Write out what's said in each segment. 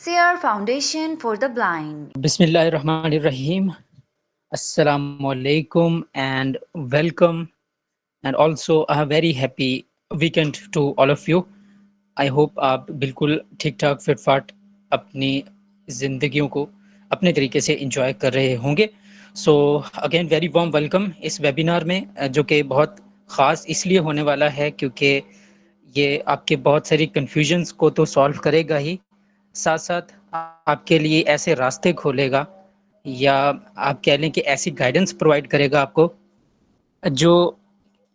SARE Foundation for the Blind. Bismillahirrahmanirrahim. Assalamu alaikum and welcome, and also a very happy weekend to all of you. I hope आप बिल्कुल ठीक ठाक fit फाट अपनी जिंदगियों को अपने तरीके से इंजॉय कर रहे होंगे. So again very warm welcome इस वेबिनार में, जो कि बहुत ख़ास इसलिए होने वाला है क्योंकि ये आपके बहुत सारी कन्फ्यूजन्स को तो सॉल्व करेगा ही, साथ साथ आपके लिए ऐसे रास्ते खोलेगा या आप कह लें कि ऐसी गाइडेंस प्रोवाइड करेगा आपको जो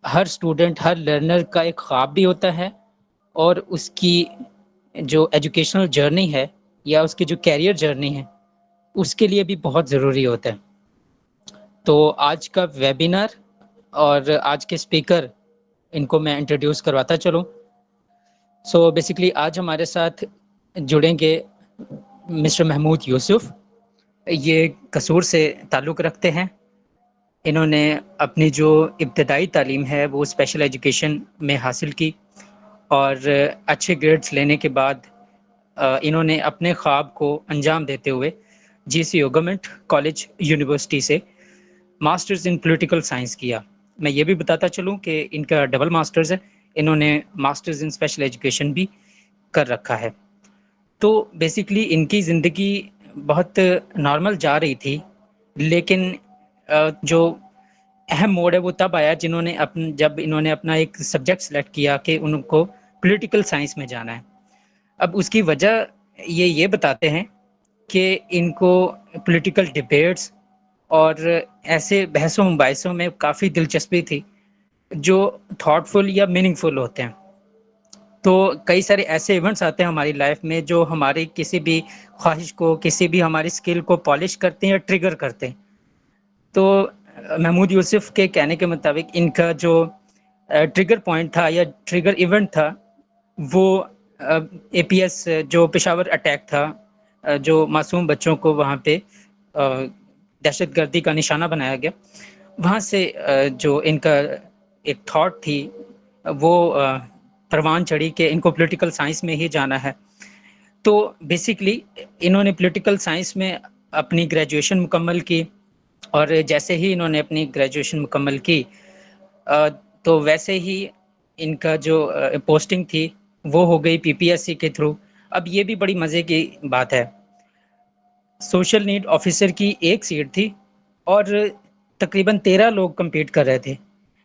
हर स्टूडेंट, हर लर्नर का एक ख्वाब भी होता है और उसकी जो एजुकेशनल जर्नी है या उसकी जो कैरियर जर्नी है उसके लिए भी बहुत ज़रूरी होता है. तो आज का वेबिनार और आज के स्पीकर, इनको मैं इंट्रोड्यूस करवाता चलूँ. सो बेसिकली आज हमारे साथ जुड़ेंगे मिस्टर महमूद यूसुफ. ये कसूर से ताल्लुक़ रखते हैं. इन्होंने अपनी जो इब्तदाई तालीम है वो स्पेशल एजुकेशन में हासिल की और अच्छे ग्रेड्स लेने के बाद इन्होंने अपने ख्वाब को अंजाम देते हुए GCU गवर्नमेंट कॉलेज यूनिवर्सिटी से मास्टर्स इन पॉलिटिकल साइंस किया. मैं ये भी बताता चलूँ कि इनका डबल मास्टर्स है. इन्होंने मास्टर्स इन स्पेशल एजुकेशन भी कर रखा है. तो बेसिकली इनकी ज़िंदगी बहुत नॉर्मल जा रही थी, लेकिन जो अहम मोड़ है वो तब आया जब इन्होंने अपना एक सब्जेक्ट सेलेक्ट किया कि उनको पॉलिटिकल साइंस में जाना है. अब उसकी वजह ये बताते हैं कि इनको पॉलिटिकल डिबेट्स और ऐसे बहसों मुबाहिसों में काफ़ी दिलचस्पी थी जो थॉटफुल या मीनिंगफुल होते हैं. तो कई सारे ऐसे इवेंट्स आते हैं हमारी लाइफ में जो हमारी किसी भी ख्वाहिश को, किसी भी हमारी स्किल को पॉलिश करते हैं या ट्रिगर करते हैं. तो महमूद यूसुफ के कहने के मुताबिक इनका जो ट्रिगर पॉइंट था या ट्रिगर इवेंट था वो APS जो पेशावर अटैक था, जो मासूम बच्चों को वहाँ पे दहशतगर्दी का निशाना बनाया गया. वहाँ से जो इनका एक थॉट थी वो परवान चढ़ी कि इनको पॉलिटिकल साइंस में ही जाना है. तो बेसिकली इन्होंने पॉलिटिकल साइंस में अपनी ग्रेजुएशन मुकम्मल की और जैसे ही इन्होंने अपनी ग्रेजुएशन मुकम्मल की तो वैसे ही इनका जो पोस्टिंग थी वो हो गई PPSC के थ्रू. अब ये भी बड़ी मज़े की बात है. सोशल नीड ऑफिसर की एक सीट थी और तकरीबन 13 लोग compete कर रहे थे,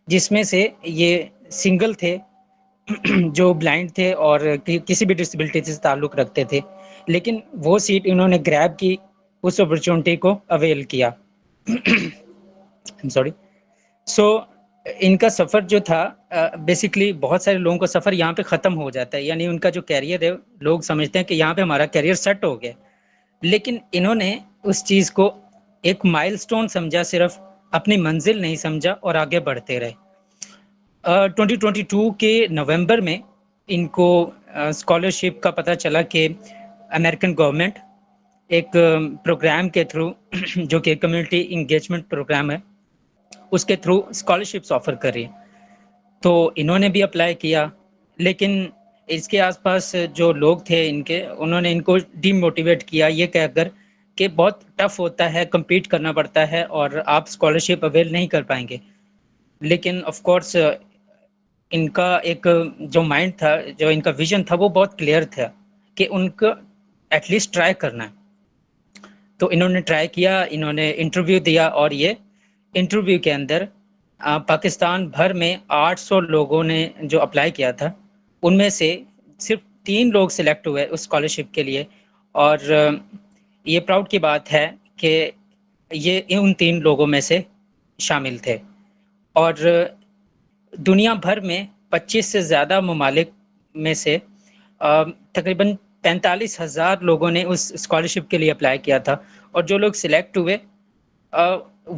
जिसमें से ये सिंगल थे जो ब्लाइंड थे और किसी भी डिसेबिलिटी से ताल्लुक़ रखते थे, लेकिन वो सीट इन्होंने ग्रैब की, उस अपॉर्चुनिटी को अवेल किया. सॉरी. सो इनका सफ़र जो था, बेसिकली बहुत सारे लोगों का सफ़र यहाँ पे ख़त्म हो जाता है, यानी उनका जो कैरियर है लोग समझते हैं कि यहाँ पे हमारा कैरियर सेट हो गया, लेकिन इन्होंने उस चीज़ को एक माइलस्टोन समझा, सिर्फ अपनी मंजिल नहीं समझा और आगे बढ़ते रहे. 2022 के नवंबर में इनको स्कॉलरशिप का पता चला कि अमेरिकन गवर्नमेंट एक प्रोग्राम के थ्रू जो कि कम्युनिटी इंगेजमेंट प्रोग्राम है, उसके थ्रू स्कॉलरशिप्स ऑफर कर रही है. तो इन्होंने भी अप्लाई किया, लेकिन इसके आसपास जो लोग थे इनके, उन्होंने इनको डीमोटिवेट किया ये कहकर कि बहुत टफ होता है, compete करना पड़ता है और आप स्कॉलरशिप अवेल नहीं कर पाएंगे. लेकिन ऑफ कोर्स इनका एक जो माइंड था, जो इनका विजन था वो बहुत क्लियर था कि उनको एटलीस्ट ट्राई करना है. तो इन्होंने ट्राई किया, इन्होंने इंटरव्यू दिया और ये इंटरव्यू के अंदर पाकिस्तान भर में 800 लोगों ने जो अप्लाई किया था उनमें से सिर्फ 3 लोग सिलेक्ट हुए उस स्कॉलरशिप के लिए. और ये प्राउड की बात है कि ये उन 3 लोगों में से शामिल थे. और दुनिया भर में 25 से ज़्यादा ममालिक में से तकरीबन 45,000 लोगों ने उस स्कॉलरशिप के लिए अप्लाई किया था और जो लोग सिलेक्ट हुए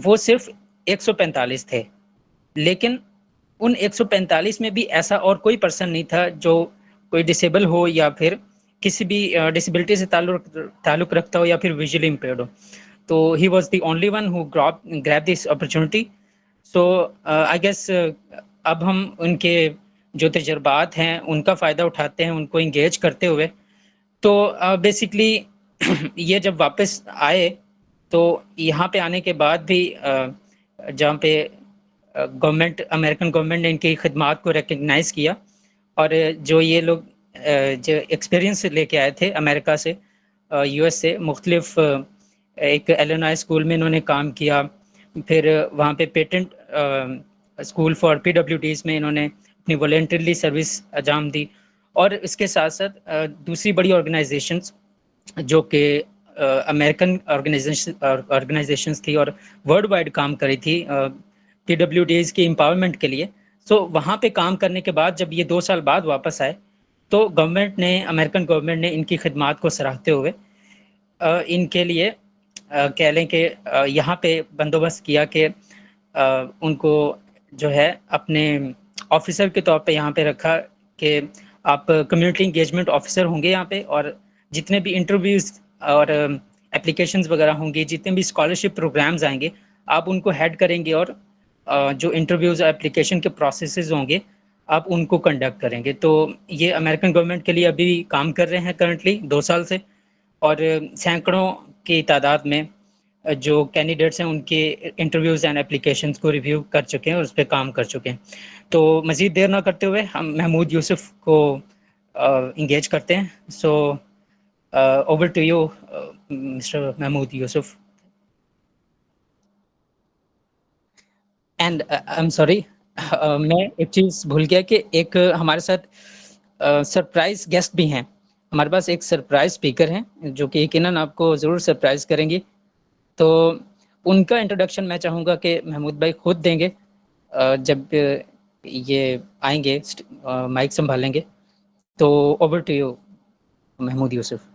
वो सिर्फ 145 थे. लेकिन उन 145 में भी ऐसा और कोई पर्सन नहीं था जो कोई डिसेबल हो या फिर किसी भी डिसेबिलिटी से ताल्लुक़ रखता हो या फिर विजुअली इम्पेयर्ड हो. तो he was the only one who grab this opportunity. So I guess अब हम उनके जो तजुर्बात हैं उनका फ़ायदा उठाते हैं, उनको इंगेज करते हुए. तो बेसिकली ये जब वापस आए तो यहाँ पे आने के बाद भी जहाँ पे गवर्नमेंट अमेरिकन गवर्नमेंट ने इनकी खिदमात को रिकग्नाइज़ किया और जो ये लोग जो एक्सपीरियंस लेके आए थे अमेरिका से, यूएस से मुख्तलिफ एक एलिनॉय स्कूल में इन्होंने काम किया। फिर वहाँ पे पेटेंट स्कूल फॉर पीडब्ल्यूडीज में इन्होंने अपनी वॉलेंटरली सर्विस अंजाम दी। और इसके साथ साथ दूसरी बड़ी ऑर्गेनाइजेशंस जो कि अमेरिकन ऑर्गेनाइजेशंस थी और वर्ल्ड वाइड काम करी थी पीडब्ल्यूडीज की एम्पावरमेंट के लिए। सो वहाँ पे काम करने के बाद जब ये 2 साल बाद वापस आए तो गवर्नमेंट ने अमेरिकन गवर्नमेंट ने इनकी खिदमात को सराहते हुए इनके लिए कह लें कि यहाँ पे बंदोबस्त किया कि उनको जो है अपने ऑफिसर के तौर पे यहाँ पे रखा कि आप कम्युनिटी इंगेजमेंट ऑफिसर होंगे यहाँ पे, और जितने भी इंटरव्यूज और एप्लीकेशंस वगैरह होंगी, जितने भी स्कॉलरशिप प्रोग्राम्स आएंगे, आप उनको हेड करेंगे और जो इंटरव्यूज एप्लीकेशन के प्रोसेसेस होंगे आप उनको कंडक्ट करेंगे। तो ये अमेरिकन गवर्नमेंट के लिए अभी काम कर रहे हैं करंटली 2 साल से, और सैकड़ों की तादाद में जो कैंडिडेट्स हैं उनके इंटरव्यूज़ एंड एप्लीकेशंस को रिव्यू कर चुके हैं और उस पर काम कर चुके हैं। तो मज़ीद देर ना करते हुए हम महमूद यूसुफ को इंगेज करते हैं। So over to you mister Mahmood Yusuf. And I am sorry, मैं एक चीज़ भूल गया कि एक हमारे साथ सरप्राइज गेस्ट भी हैं। हमारे पास एक सरप्राइज स्पीकर हैं जो कि यकीनन आपको ज़रूर सरप्राइज करेंगी। तो उनका इंट्रोडक्शन मैं चाहूँगा कि महमूद भाई खुद देंगे जब ये आएंगे माइक संभालेंगे। तो over to you Mahmood Yusuf.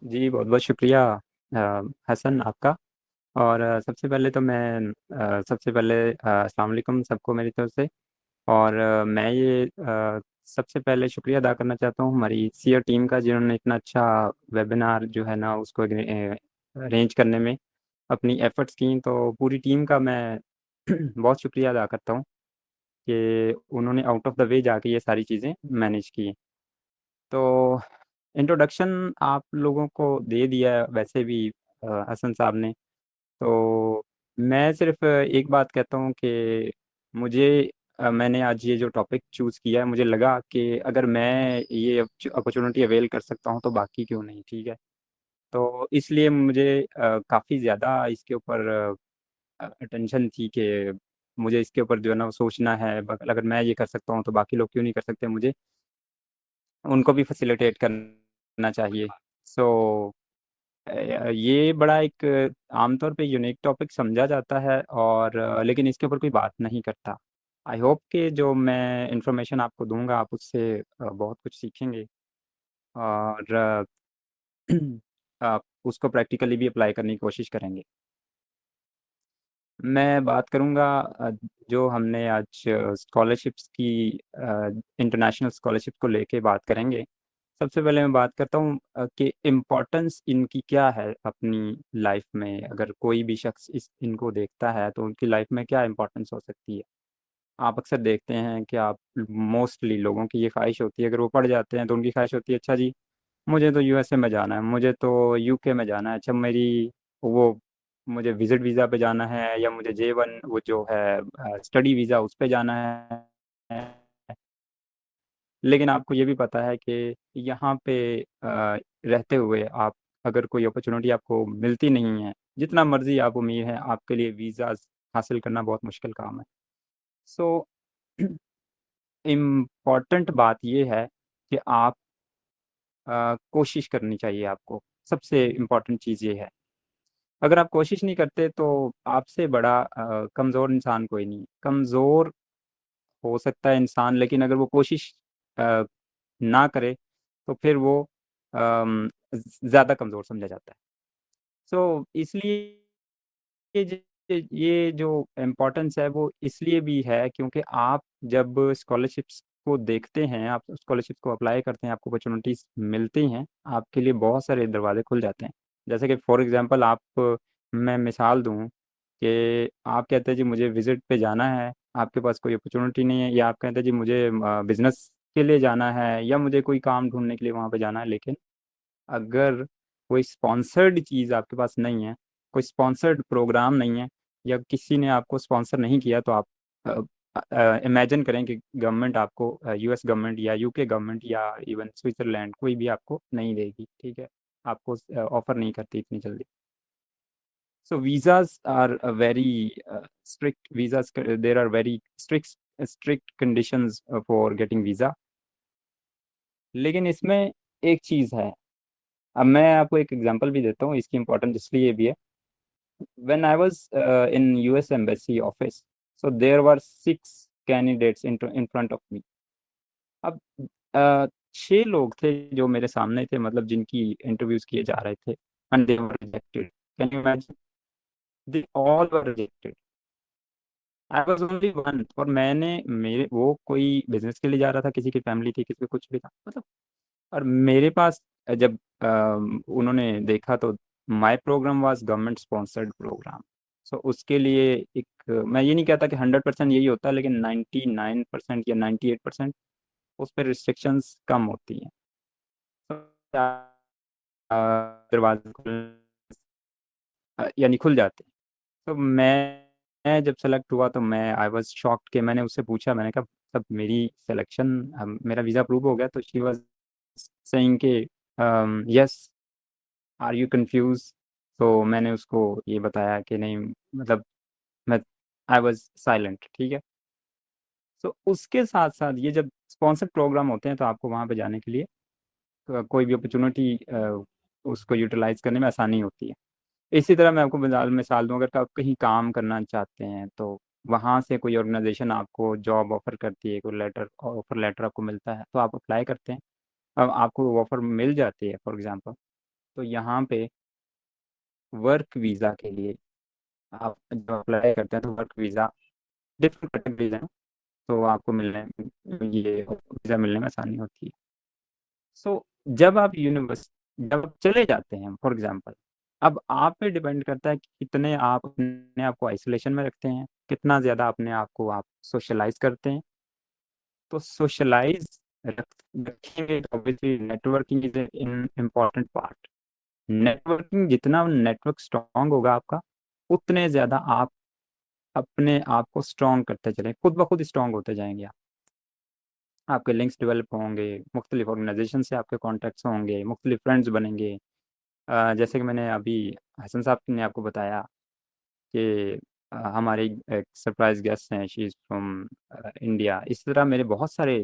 जी, बहुत-बहुत शुक्रिया हसन आपका। और सबसे पहले तो मैं सबसे पहले अस्सलाम वालेकुम सबको मेरी तरफ से। और मैं ये सबसे पहले शुक्रिया अदा करना चाहता हूँ हमारी सीयर टीम का, जिन्होंने इतना अच्छा वेबिनार जो है ना उसको अरेंज करने में अपनी एफ़र्ट्स की। तो पूरी टीम का मैं बहुत शुक्रिया अदा करता हूँ कि उन्होंने आउट ऑफ द वे जाके ये सारी चीज़ें मैनेज की। तो इंट्रोडक्शन आप लोगों को दे दिया है वैसे भी हसन साहब ने। तो मैं सिर्फ़ एक बात कहता हूँ कि मुझे मैंने आज ये जो टॉपिक चूज़ किया है, मुझे लगा कि अगर मैं ये अपॉर्चुनिटी अवेल कर सकता हूँ तो बाकी क्यों नहीं, ठीक है? तो इसलिए मुझे काफ़ी ज़्यादा इसके ऊपर टेंशन थी कि मुझे इसके ऊपर जो है ना वो सोचना है, अगर मैं ये कर सकता हूँ तो बाकी लोग क्यों नहीं कर सकते, मुझे उनको भी फैसिलिटेट करना चाहिए। सो ये बड़ा एक आमतौर पे यूनिक टॉपिक समझा जाता है, और लेकिन इसके ऊपर कोई बात नहीं करता। आई होप कि जो मैं इन्फॉर्मेशन आपको दूँगा आप उससे बहुत कुछ सीखेंगे, और आप उसको प्रैक्टिकली भी अप्लाई करने की कोशिश करेंगे। मैं बात करूँगा जो हमने आज स्कॉलरशिप्स की इंटरनेशनल स्कॉलरशिप को लेके बात करेंगे। सबसे पहले मैं बात करता हूँ कि इम्पोर्टेंस इनकी क्या है अपनी लाइफ में। अगर कोई भी शख्स इनको देखता है तो उनकी लाइफ में क्या इम्पोर्टेंस हो सकती है। आप अक्सर देखते हैं कि आप मोस्टली लोगों की ये ख्वाहिश होती है, अगर वो पढ़ जाते हैं तो उनकी ख्वाहिश होती है, अच्छा जी मुझे तो यूएसए में जाना है, मुझे तो यूके में जाना है, अच्छा मेरी वो मुझे विजिट वीज़ा पे जाना है, या मुझे J1 वो जो है स्टडी वीज़ा उस पे जाना है। लेकिन आपको ये भी पता है कि यहाँ पे रहते हुए आप अगर कोई अपॉर्चुनिटी आपको मिलती नहीं है, जितना मर्ज़ी आप अमीर हैं, आपके लिए वीज़ाज़ हासिल करना बहुत मुश्किल काम है। सो इम्पॉर्टेंट बात ये है कि आप कोशिश करनी चाहिए आपको, सबसे इम्पॉर्टेंट चीज़ ये है। अगर आप कोशिश नहीं करते तो आपसे बड़ा कमज़ोर इंसान कोई नहीं है। कमज़ोर हो सकता है इंसान, लेकिन अगर वो कोशिश अ, ना करे तो फिर वो ज़्यादा कमज़ोर समझा जाता है। सो इसलिए ये जो इम्पोर्टेंस है वो इसलिए भी है क्योंकि आप जब स्कॉलरशिप्स को देखते हैं, आप स्कॉलरशिप को अप्लाई करते हैं, आपको अपॉर्चुनिटीज़ मिलती हैं, आपके लिए बहुत सारे दरवाजे खुल जाते हैं। जैसे कि फॉर एग्ज़ाम्पल आप मैं मिसाल दूँ कि आप कहते हैं जी मुझे विज़िट पे जाना है, आपके पास कोई अपॉर्चुनिटी नहीं है, या आप कहते हैं जी मुझे बिज़नेस के लिए जाना है या मुझे कोई काम ढूँढने के लिए वहाँ पे जाना है, लेकिन अगर कोई स्पॉन्सर्ड चीज़ आपके पास नहीं है, कोई स्पॉन्सर्ड प्रोग्राम नहीं है, या किसी ने आपको स्पॉन्सर नहीं किया, तो आप इमेजिन करें कि गवर्नमेंट आपको, यूएस गवर्नमेंट या यूके गवर्नमेंट या इवन स्विट्ज़रलैंड, कोई भी आपको नहीं देगी, ठीक है, आपको ऑफ़र नहीं करती इतनी जल्दी। So visas are a very strict visas. There are very strict conditions for getting visa. लेकिन इसमें एक चीज़ है, अब मैं आपको एक एग्जांपल भी देता हूँ, इसकी इम्पोर्टेंस इसलिए भी है। When I was in US Embassy office, so there were 6 candidates in front of me. अब 6 लोग थे जो मेरे सामने थे, मतलब जिनकी इंटरव्यूज किए जा रहे थे, and they were rejected. Can you imagine? They all were rejected. I was only one. और मैंने, मेरे वो कोई बिजनेस के लिए जा रहा था, किसी की फैमिली थी, किसी को कुछ भी था, मतलब। और मेरे पास जब उन्होंने देखा, तो my program was government sponsored program. So उसके लिए एक, मैं ये नहीं कहता कि 100% यही होता है, लेकिन 99% या 98% उस पर रिस्ट्रिक्शंस कम होती हैं। तो दरवाजे यानी खुल जाते हैं। तो मैं जब सेलेक्ट हुआ, तो मैं आई वाज शॉक्ड कि मैंने उससे पूछा, मैंने कहा तब मेरी सिलेक्शन, मेरा वीज़ा अप्रूव हो गया? तो शी वाज सेइंग कि यस, आर यू कंफ्यूज? तो मैंने उसको ये बताया कि नहीं, मतलब मैं, आई वाज साइलेंट, ठीक है। तो उसके साथ साथ ये जब स्पॉन्सर्ड प्रोग्राम होते हैं, तो आपको वहाँ पे जाने के लिए कोई भी अपॉर्चुनिटी उसको यूटिलाइज करने में आसानी होती है। इसी तरह मैं आपको मिसाल दूँ, अगर आप कहीं काम करना चाहते हैं, तो वहाँ से कोई ऑर्गेनाइजेशन आपको जॉब ऑफ़र करती है, कोई ऑफ़र लेटर आपको मिलता है, तो आप अप्लाई करते हैं। अब आपको वो ऑफ़र मिल जाती है फॉर एग्ज़ाम्पल, तो यहाँ पे वर्क वीज़ा के लिए आप जब अप्लाई करते हैं, तो वर्क वीज़ा, डिफरेंट कैटेगरीज हैं, तो आपको ये वीज़ा मिलने में आसानी होती है। सो जब आप चले जाते हैं फॉर एग्जांपल, अब आप पे डिपेंड करता है कि कितने आप अपने आप को आइसोलेशन में रखते हैं, कितना ज़्यादा अपने आप को आप सोशलाइज करते हैं। तो सोशलाइज रखेंगे, तो obviously networking is an important part. Networking, जितना नेटवर्क स्ट्रांग होगा आपका, उतने ज़्यादा आप अपने आप को स्ट्रांग करते चलें, खुद ब खुद स्ट्रांग होते जाएंगे आप। आपके लिंक्स डेवलप होंगे, मुख्तलिफ ऑर्गेनाइजेशन से आपके कॉन्टैक्ट्स होंगे, मुख्तलिफ फ्रेंड्स बनेंगे। जैसे कि मैंने अभी हसन साहब ने आपको बताया कि हमारी एक सरप्राइज गेस्ट हैं, शी इज़ फ्रॉम इंडिया। इस तरह मेरे बहुत सारे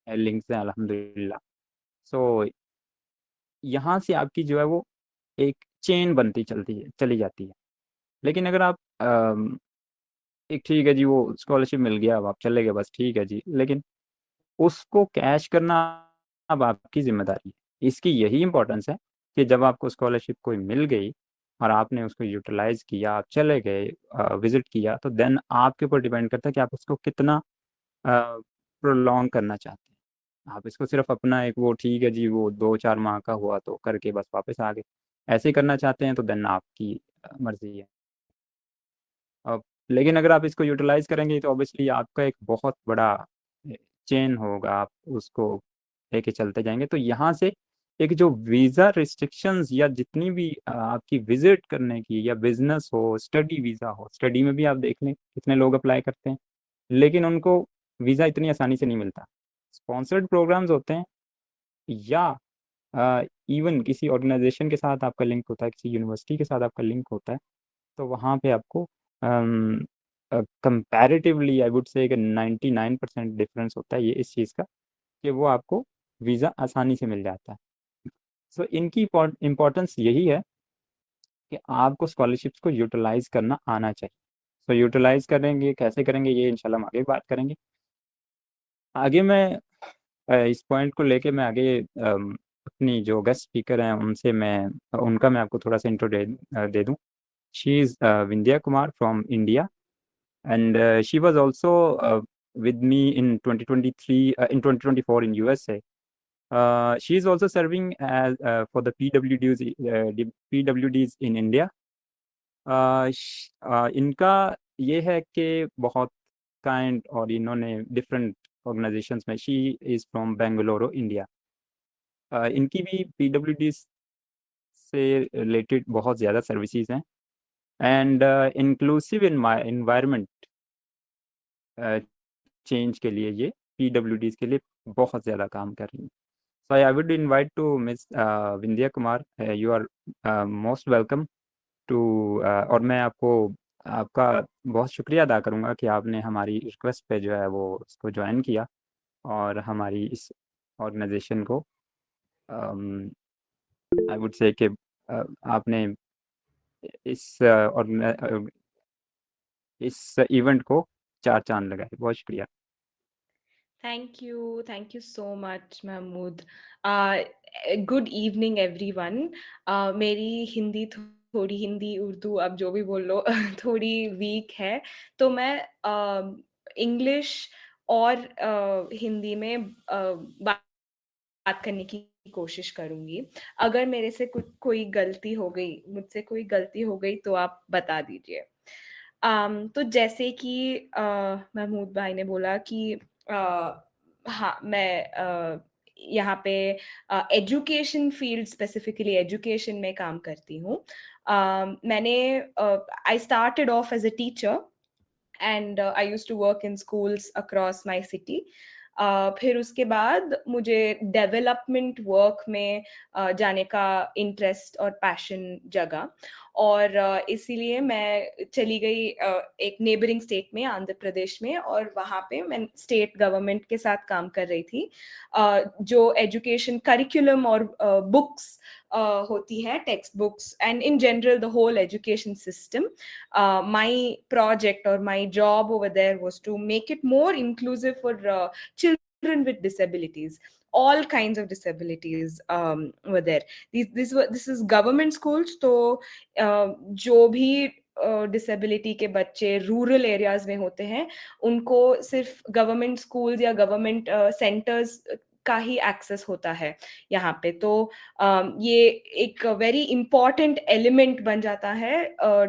लिंक्स हैं अल्हम्दुलिल्लाह। सो यहाँ से आपकी जो है वो एक चेन बनती चली जाती है। लेकिन अगर आप एक, ठीक है जी, वो स्कॉलरशिप मिल गया, अब आप चले गए, बस ठीक है जी, लेकिन उसको कैश करना अब आपकी ज़िम्मेदारी है। इसकी यही इम्पोर्टेंस है कि जब आपको स्कॉलरशिप कोई मिल गई और आपने उसको यूटिलाइज़ किया, आप चले गए, विज़िट किया, तो देन आपके ऊपर डिपेंड करता है कि आप उसको कितना प्रोलॉन्ग करना चाहते हैं। आप इसको सिर्फ़ अपना एक, वो ठीक है जी, वो 2-4 माह का हुआ तो करके बस वापस आ गए, ऐसे ही करना चाहते हैं, तो देन आपकी मर्ज़ी है। लेकिन अगर आप इसको यूटिलाइज़ करेंगे, तो ऑब्वियसली आपका एक बहुत बड़ा चेन होगा, आप उसको लेके चलते जाएंगे। तो यहाँ से एक जो वीज़ा रिस्ट्रिक्शंस, या जितनी भी आपकी विजिट करने की, या बिजनेस हो, स्टडी वीज़ा हो, स्टडी में भी आप देख लें कितने लोग अप्लाई करते हैं, लेकिन उनको वीज़ा इतनी आसानी से नहीं मिलता। स्पॉन्सर्ड प्रोग्राम्स होते हैं, या इवन किसी ऑर्गेनाइजेशन के साथ आपका लिंक होता है, किसी यूनिवर्सिटी के साथ आपका लिंक होता है, तो वहाँ पे आपको कंपैरेटिवली आई वुड से 99% डिफरेंस होता है ये इस चीज़ का, कि वो आपको वीज़ा आसानी से मिल जाता है। सो इनकी इम्पोर्टेंस यही है कि आपको स्कॉलरशिप्स को यूटिलाइज करना आना चाहिए। सो यूटिलाइज करेंगे, कैसे करेंगे, ये इंशाल्लाह हम आगे बात करेंगे। आगे मैं इस पॉइंट को लेके मैं आगे अपनी जो गेस्ट स्पीकर हैं उनसे मैं आपको थोड़ा सा इंट्रो दे दूँ। She is Vindhya Kumar from India, and she was also with me in 2024 in USA. She is also serving as for the PWDs in India. इनका ये है कि बहुत काइंड, और इन्होंने डिफरेंट ऑर्गेनाइजेशंस में, she is from Bengaluru India. इनकी भी पीडब्ल्यूडी से रिलेटेड बहुत ज़्यादा सर्विसेज हैं एंड इंक्लूसिव इन्वायरमेंट चेंज के लिए ये पीडब्ल्यूडीज के लिए बहुत ज़्यादा काम कर रही हैं. So I would invite to Miss Vindhya Kumar. You are most welcome to और मैं आपका बहुत शुक्रिया अदा करूँगा कि आपने हमारी रिक्वेस्ट पे जो है वो उसको ज्वाइन किया और हमारी इस ऑर्गेनाइजेशन को आई वुड से कि आपने इस इस इवेंट को 4 चाँद लगाए. बहुत शुक्रिया. Thank you so much, Mahmood. Good evening, everyone. मेरी हिंदी थोड़ी हिंदी उर्दू अब जो भी बोल लो थोड़ी वीक है, तो मैं इंग्लिश और हिंदी में बात करने की कोशिश करूंगी. अगर मेरे से कोई गलती हो गई, मुझसे कोई गलती हो गई तो आप बता दीजिए. तो जैसे कि महमूद भाई ने बोला कि हाँ, मैं यहाँ पे एजुकेशन फील्ड, स्पेसिफिकली एजुकेशन में काम करती हूँ. मैंने I started off as a teacher and I used to work in schools across my city. फिर उसके बाद मुझे डेवलपमेंट वर्क में जाने का इंटरेस्ट और पैशन जगा और इसीलिए मैं चली गई एक नेबरिंग स्टेट में, आंध्र प्रदेश में, और वहाँ पे मैं स्टेट गवर्नमेंट के साथ काम कर रही थी. जो एजुकेशन करिकुलम और बुक्स होती हैं, text books and in general the whole education system, my project or my job over there was to make it more inclusive for children with disabilities. All kinds of disabilities were there. This is government schools, तो जो भी disability के बच्चे rural areas में होते हैं, उनको सिर्फ गवर्नमेंट स्कूल्स या गवर्नमेंट सेंटर्स का ही एक्सेस होता है यहाँ पे. तो ये एक वेरी इंपॉर्टेंट एलिमेंट बन जाता है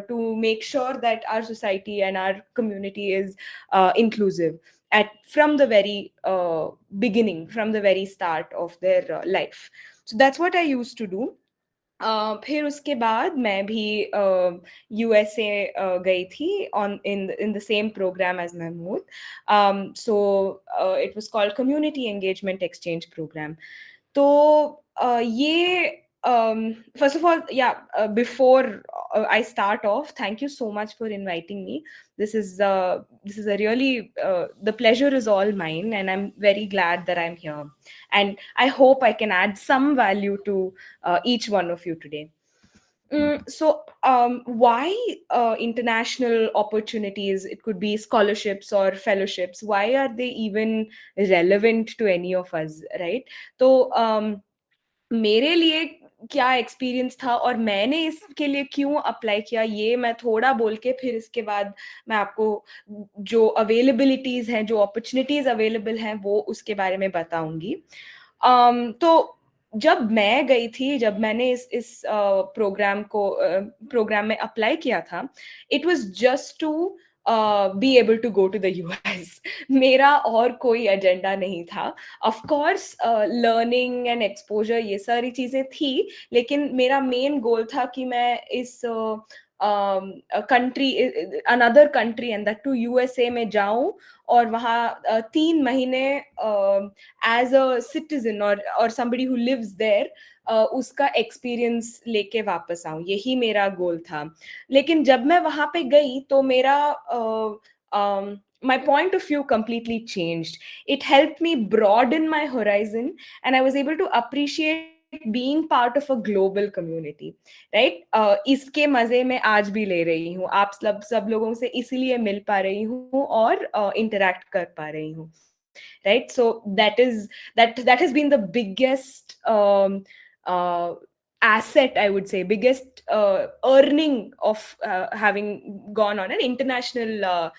to make sure that our society and our community is inclusive from the very beginning, from the very start of their life. So that's what I used to do. फिर उसके बाद मैं भी USA गई थी on in the same program as Mahmood. So it was called community engagement exchange program. तो ये first of all, yeah, before I start off, thank you so much for inviting me. This is a really the pleasure is all mine, and I'm very glad that I'm here, and I hope I can add some value to each one of you today. So why international opportunities? It could be scholarships or fellowships. Why are they even relevant to any of us, right? So मेरे लिए क्या experience था और मैंने इसके लिए क्यों apply किया, ये मैं थोड़ा बोल के फिर इसके बाद मैं आपको जो अवेलेबिलिटीज हैं, जो अपॉर्चुनिटीज अवेलेबल हैं, वो उसके बारे में बताऊंगी. तो जब मैं गई थी, जब मैंने इस प्रोग्राम में अप्लाई किया था, it was just to be able to go to the US. मेरा और कोई एजेंडा नहीं था. Of course learning and exposure ये सारी चीजें थी, लेकिन मेरा मेन गोल था कि मैं इस country, another country and that too USA में जाऊं और वहाँ 3 महीने एज अ सिटीजन और somebody who lives there उसका एक्सपीरियंस लेके वापस आऊं. यही मेरा गोल था. लेकिन जब मैं वहां पे गई तो मेरा my point of view completely changed. It helped me broaden my horizon, and I was able to appreciate being part of a global community, right? इसके मजे में आज भी ले रही हूँ. आप सब लोगों से इसीलिए मिल पा रही हूँ और interact कर पा रही हूँ, right? So that has been the biggest asset, I would say, biggest earning of having gone on an international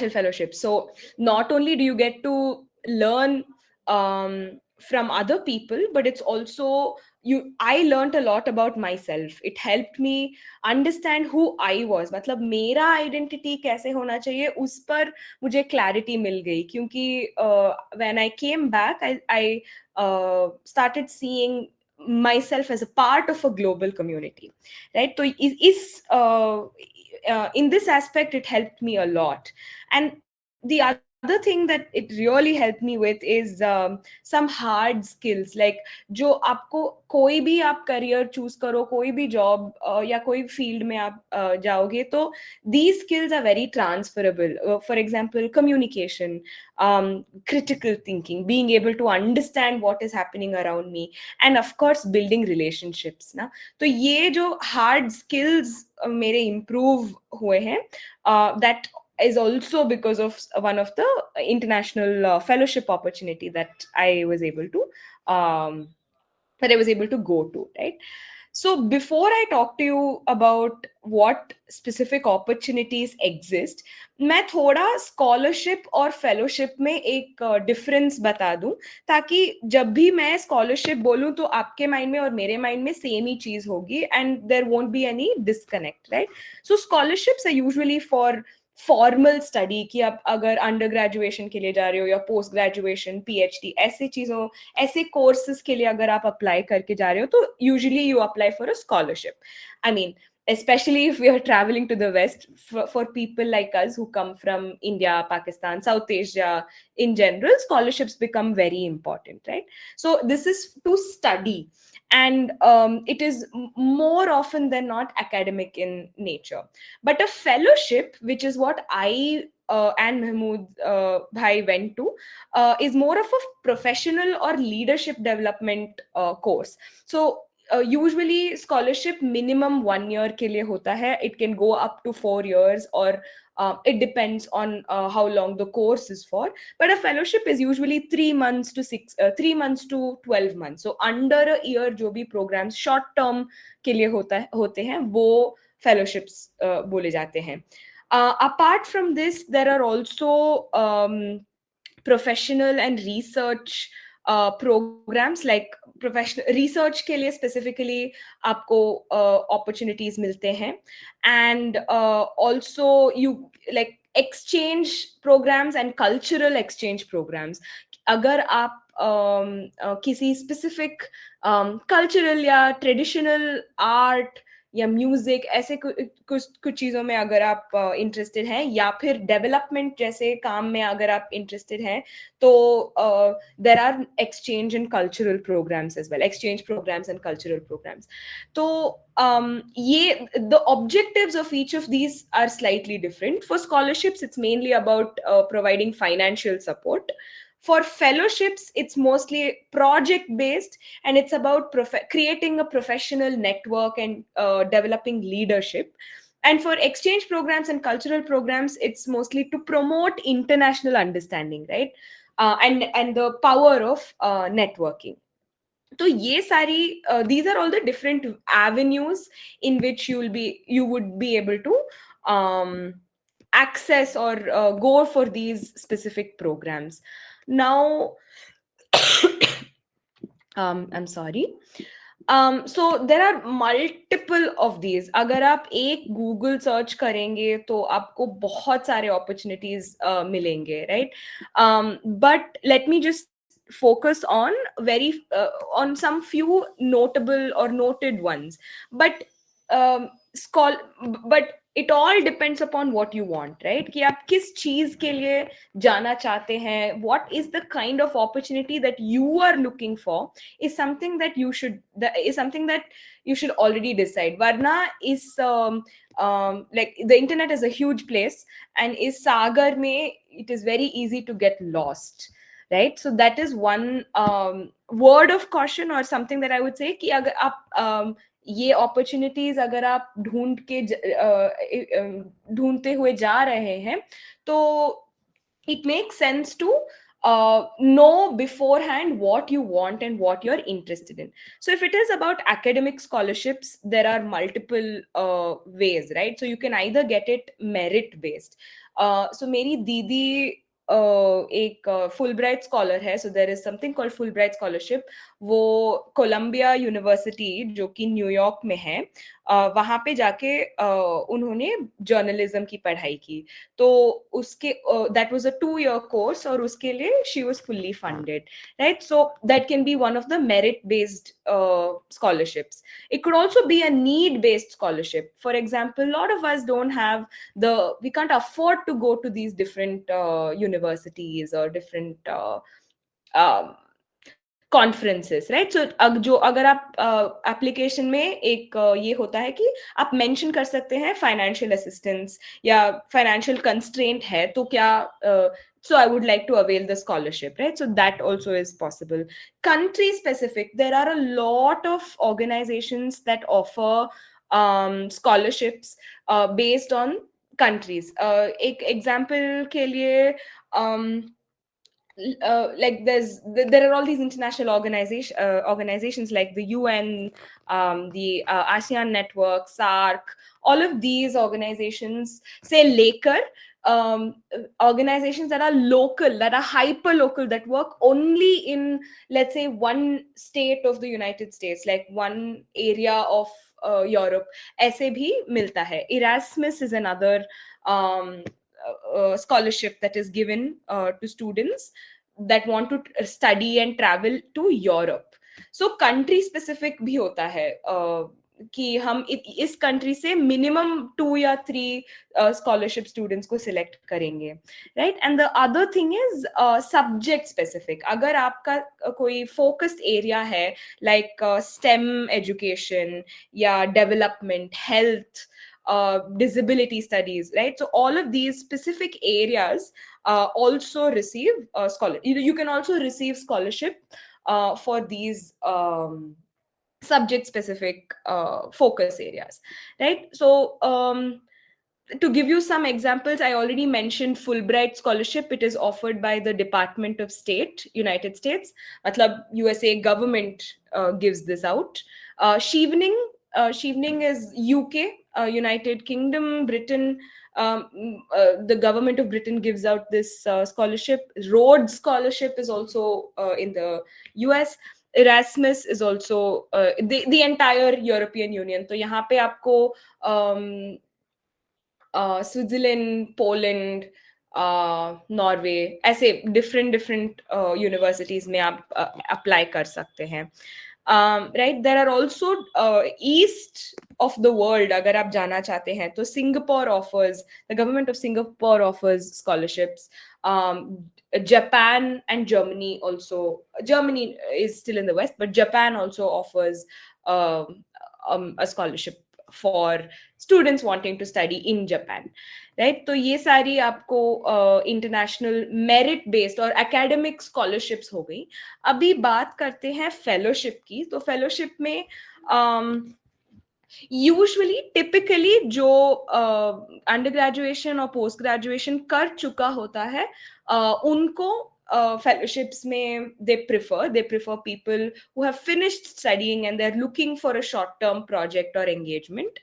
fellowship. So not only do you get to learn from other people, but it's also I learned a lot about myself. It helped me understand who I was. मतलब मेरा identity कैसे होना चाहिए उस पर मुझे clarity मिल गई, क्योंकि when I came back, I started seeing myself as a part of a global community, right? So in this aspect it helped me a lot. And the other thing that it really helped me with is some hard skills, like जो आपको कोई भी आप career choose करो, कोई भी job या कोई फील्ड में आप जाओगे, तो these skills are very transferable. For example, communication, critical thinking, being able to understand what is happening around me, and of course building relationships ना. तो ये जो hard skills मेरे improve हुए हैं, that is also because of one of the international fellowship opportunity that I was able to go to, right? So before I talk to you about what specific opportunities exist, मैं थोड़ा scholarship और fellowship में एक difference बता दूं, ताकि जब भी मैं स्कॉलरशिप बोलूं तो आपके माइंड में और मेरे माइंड में सेम ही चीज होगी, and there won't be any disconnect, right? So scholarships are usually for formal study, कि आप अगर अंडर ग्रेजुएशन के लिए जा रहे हो या पोस्ट ग्रेजुएशन, पीएचडी, ऐसे चीजों, ऐसे कोर्सेज के लिए अगर आप अप्लाई करके जा रहे हो, तो usually you apply for a scholarship. I mean, especially if we are traveling to the west, for people like us who come from India, Pakistan, South Asia in general, scholarships become very important, right? So this is to study, and it is more often than not academic in nature. But a fellowship, which is what I and Mahmood bhai went to, is more of a professional or leadership development course. So usually scholarship minimum 1 year के लिए होता है. It can go up to 4 years, or it depends on how long the course is for. But a fellowship is usually 3 months to 12 months. So under a year जो भी programs short term के लिए होते हैं, वो fellowships बोले जाते हैं. Apart from this, there are also professional and research programs, like professional research के लिए specifically आपको opportunities मिलते हैं. And also you, like, exchange programs and cultural exchange programs. अगर आप किसी specific cultural या traditional art या म्यूजिक, ऐसे कुछ चीजों में अगर आप इंटरेस्टेड हैं, या फिर डेवलपमेंट जैसे काम में अगर आप इंटरेस्टेड हैं, तो there are exchange and cultural programs as well, exchange programs and cultural programs. तो ये the objectives of each of these are slightly different. For scholarships it's mainly about providing financial support. For fellowships, it's mostly project based, and it's about creating a professional network and developing leadership. And for exchange programs and cultural programs, it's mostly to promote international understanding, right? And the power of networking. So ye sari, these are all the different avenues in which you would be able to access or go for these specific programs. Now, I'm sorry. So there are multiple of these. अगर आप एक Google search करेंगे तो आपको बहुत सारे opportunities मिलेंगे, right? But let me just focus on on some few notable or noted ones. But um, but it all depends upon what you want, right? कि आप किस चीज के लिए जाना चाहते हैं. What is the kind of opportunity that you are looking for is something that you should already decide. Varna is like, the internet is a huge place, and is sagar mein it is very easy to get lost, right? So that is one word of caution, or something that I would say, कि अगर आप ये opportunities अगर आप ढूंढते हुए जा रहे हैं, तो it makes sense to know beforehand what you want and what you're interested in. So if it is about academic scholarships, there are multiple ways, right? So you can either get it merit based. So meri didi एक Fulbright scholar है, so there is something called Fulbright scholarship. वो Columbia University जो कि New York में है, वहाँ पे जाके उन्होंने जर्नलिज्म की पढ़ाई की। तो उसके that was a 2 year course, और उसके लिए she was fully funded, right? So that can be one of the merit based scholarships. It could also be a need based scholarship. For example, a lot of us don't have we can't afford to go to these different universities or different um, conferences, right? So जो अगर आप application में एक ये होता है कि आप मेंशन कर सकते हैं फाइनेंशियल असिस्टेंस या फाइनेंशियल कंस्ट्रेंट है, तो क्या so I would like to avail the scholarship, right? So that also is possible. Country specific, there are a lot of organizations that offer scholarships based on countries. एक example के लिए like there are all these international organizations like the UN, the ASEAN network, SARC. All of these organizations, say Laker, organizations that are local, that are hyper local, that work only in, let's say, one state of the United States, like one area of Europe. ऐसे भी मिलता है. Erasmus is another scholarship that is given to students that want to study and travel to Europe. So country specific भी होता है कि हम इस कंट्री से मिनिमम 2 या 3 स्कॉलरशिप स्टूडेंट्स को सिलेक्ट करेंगे, right? And the other thing is subject specific. अगर आपका कोई फोकस्ड एरिया है, लाइक स्टेम एजुकेशन या development, health, disability studies, right? So all of these specific areas also receive scholarship. You can also receive scholarship for these subject specific focus areas, right? So to give you some examples, I already mentioned Fulbright scholarship. It is offered by the Department of State, United States. Matlab USA government gives this out. Chevening is UK, United Kingdom, Britain. The government of Britain gives out this scholarship. Rhodes scholarship is also in the US. Erasmus is also the entire European Union. तो यहाँ पे आपको Switzerland, Poland, Norway, ऐसे different universities में आप apply कर सकते हैं, right? There are also east of the world, अगर आप जाना चाहते हैं तो Singapore offers, the government of Singapore offers scholarships. Japan and Germany also. Germany is still in the West, but Japan also offers a scholarship for students wanting to study in Japan, right? तो ये सारी आपको international merit based और academic scholarships हो गई. अभी बात करते हैं फेलोशिप की. तो फेलोशिप में यूजुअली टिपिकली जो अंडर ग्रेजुएशन और पोस्ट ग्रेजुएशन कर चुका होता है उनको fellowships में they prefer people who have finished studying and they're looking for a short-term project or engagement.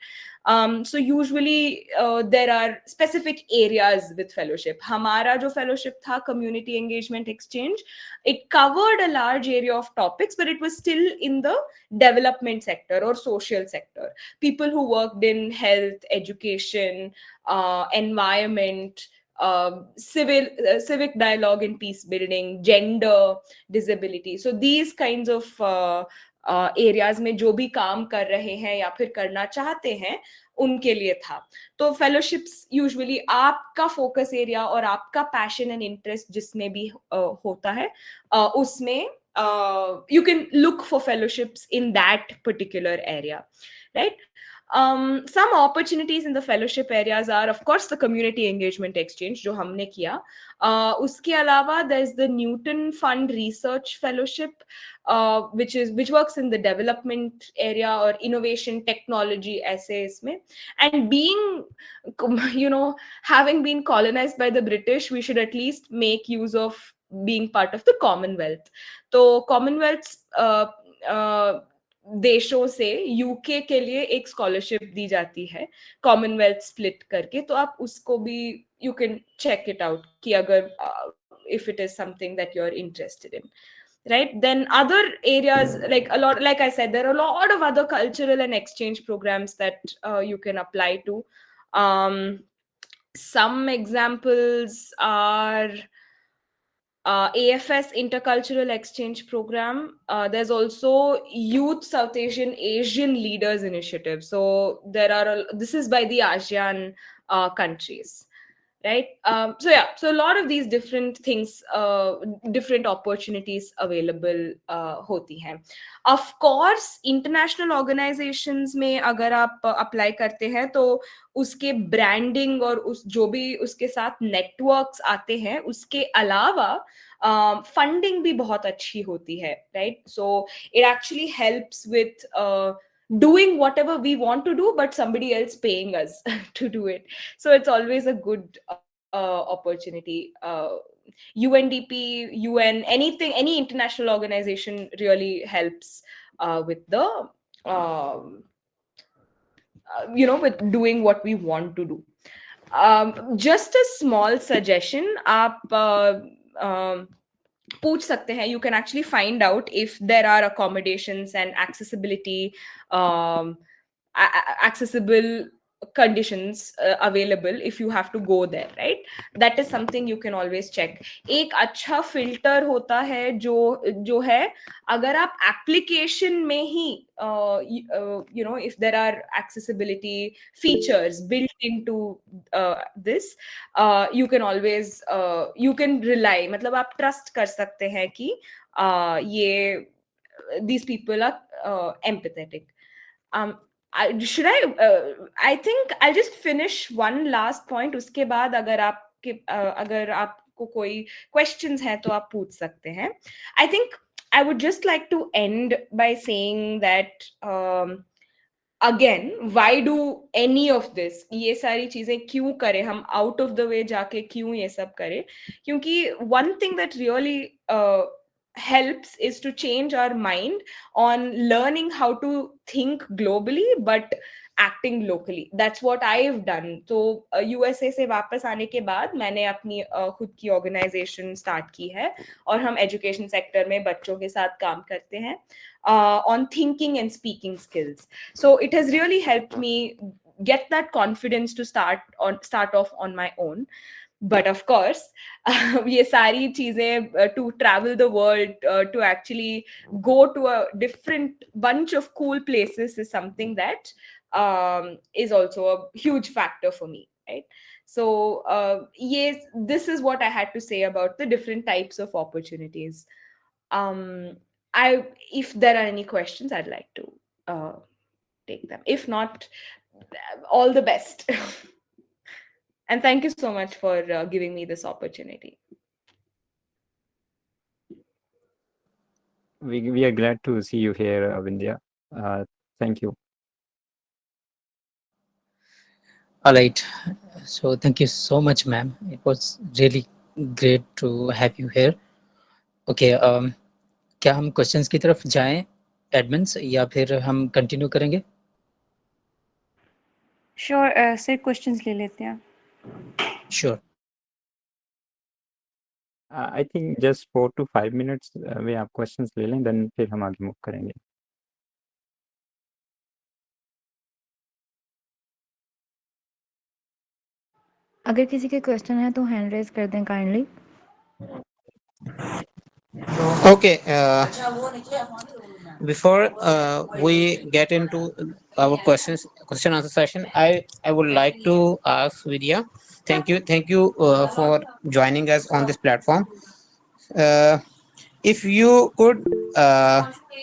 So usually there are specific areas with fellowship. हमारा जो fellowship था, community engagement exchange, it covered a large area of topics, but it was still in the development sector or social sector. People who worked in health, education, environment, civic dialogue and peace building, gender, disability. So these kinds of areas में जो भी काम कर रहे हैं या फिर करना चाहते हैं उनके लिए था. तो फेलोशिप्स यूजुअली आपका फोकस एरिया और आपका पैशन एंड इंटरेस्ट जिसमें भी होता है उसमें you can look for fellowships in that particular area, right? Some opportunities in the fellowship areas are, of course, the community engagement exchange जो हमने किया. उसके अलावा there's the Newton Fund Research Fellowship, which works in the development area or innovation technology ऐसे इसमें. And being, having been colonized by the British, we should at least make use of being part of the Commonwealth. So Commonwealth's देशों से UK के लिए एक scholarship दी जाती है Commonwealth split करके, तो आप उसको भी you can check it out कि अगर if it is something that you're interested in, right? Then other areas, like a lot, like I said, there are a lot of other cultural and exchange programs that you can apply to. Some examples are AFS Intercultural Exchange Program. There's also Youth South Asian Leaders Initiative. So this is by the ASEAN countries, right? So yeah, so a lot of these different things, different opportunities available hoti hain. Of course, international organizations में अगर आप apply करते हैं तो उसके branding और उस जो भी उसके साथ networks आते हैं, उसके अलावा funding भी बहुत अच्छी होती है, right? So it actually helps with doing whatever we want to do, but somebody else paying us to do it. So it's always a good opportunity. UNDP, UN, anything, any international organization really helps with the with doing what we want to do. Just a small suggestion, आप पूछ सकते हैं, you can actually find out if there are accommodations and accessible conditions available if you have to go there, right? That is something you can always check. एक अच्छा filter होता है जो है, अगर आप application में ही if there are accessibility features built into this, you can always you can rely, मतलब आप trust कर सकते हैं कि ये these people are empathetic. I think I'll just finish one last point. उसके बाद अगर आपको कोई questions हैं तो आप पूछ सकते हैं. I think I would just like to end by saying that again, why do any of this? ये सारी चीजें क्यों करें हम, out of the way जाके क्यों ये सब करें? क्योंकि one thing that really helps is to change our mind on learning how to think globally but acting locally. That's what I've done. So USA से वापस आने के बाद मैंने अपनी खुद की ऑर्गेनाइजेशन स्टार्ट की है और हम एजुकेशन सेक्टर में बच्चों के साथ काम करते हैं on thinking and speaking skills. So it has really helped me get that confidence to start off on my own. But of course, ये सारी चीजें to travel the world, to actually go to a different bunch of cool places is something that is also a huge factor for me, right? So yes, this is what I had to say about the different types of opportunities. If there are any questions, I'd like to take them. If not, all the best. And thank you so much for giving me this opportunity. We are glad to see you here, Vindhya. Thank you. All right. So thank you so much, ma'am. It was really great to have you here. Okay. क्या हम questions की तरफ जाएं, admins, या फिर हम continue करेंगे? Sure, sir, questions ले लेते हैं. Sure. I think just 4 to 5 minutes में आप questions ले लें, then फिर हम आगे move करेंगे. अगर किसी के क्वेश्चन है तो हैंड रेज कर दें kindly. Okay. Before we get into our question answer session, I would like to ask Vidya. Thank you for joining us on this platform. If you could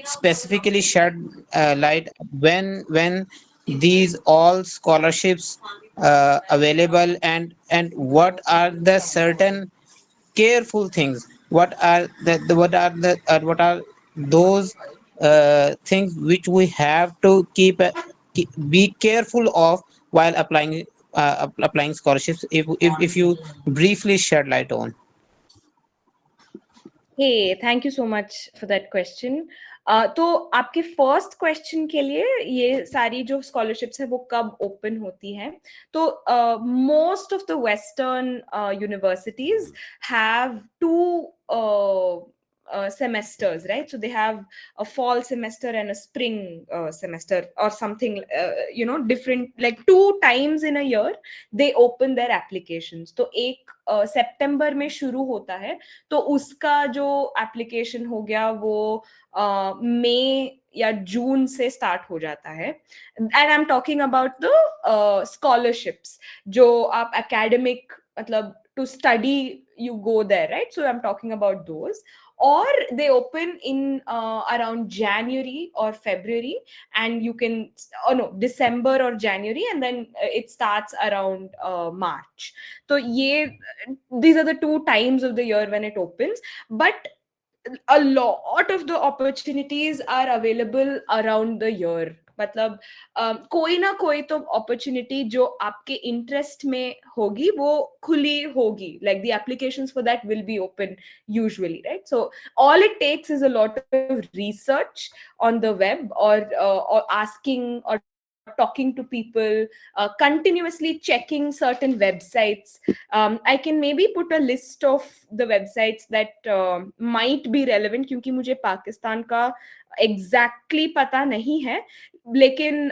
specifically shed light when these all scholarships available, and what are the certain careful things, what are those things which we have to be careful of while applying scholarships, if you briefly shed light on. Hey, thank you so much for that question. तो आपके first question के लिए ये सारी जो scholarships है वो कब ओपन होती हैं, तो most of the western universities have two semesters, right? So they have a fall semester and a spring semester or something, different, like 2 times in a year they open their applications. तो एक सितंबर में शुरू होता है, तो उसका जो application हो गया वो मई या जून से स्टार्ट हो जाता है. And I am talking about the scholarships जो आप एकेडमिक, मतलब to study you go there, right? So I'm talking about those. Or they open in around January or February, and you can, December or January, and then it starts around March. So these are the 2 times of the year when it opens. But a lot of the opportunities are available around the year. मतलब कोई ना कोई तो opportunity जो आपके interest में होगी वो खुली होगी, like the applications for that will be open usually, right? So all it takes is a lot of research on the web, or asking or talking to people, continuously checking certain websites. I can maybe put a list of the websites that might be relevant, क्योंकि मुझे पाकिस्तान का exactly पता नहीं है, लेकिन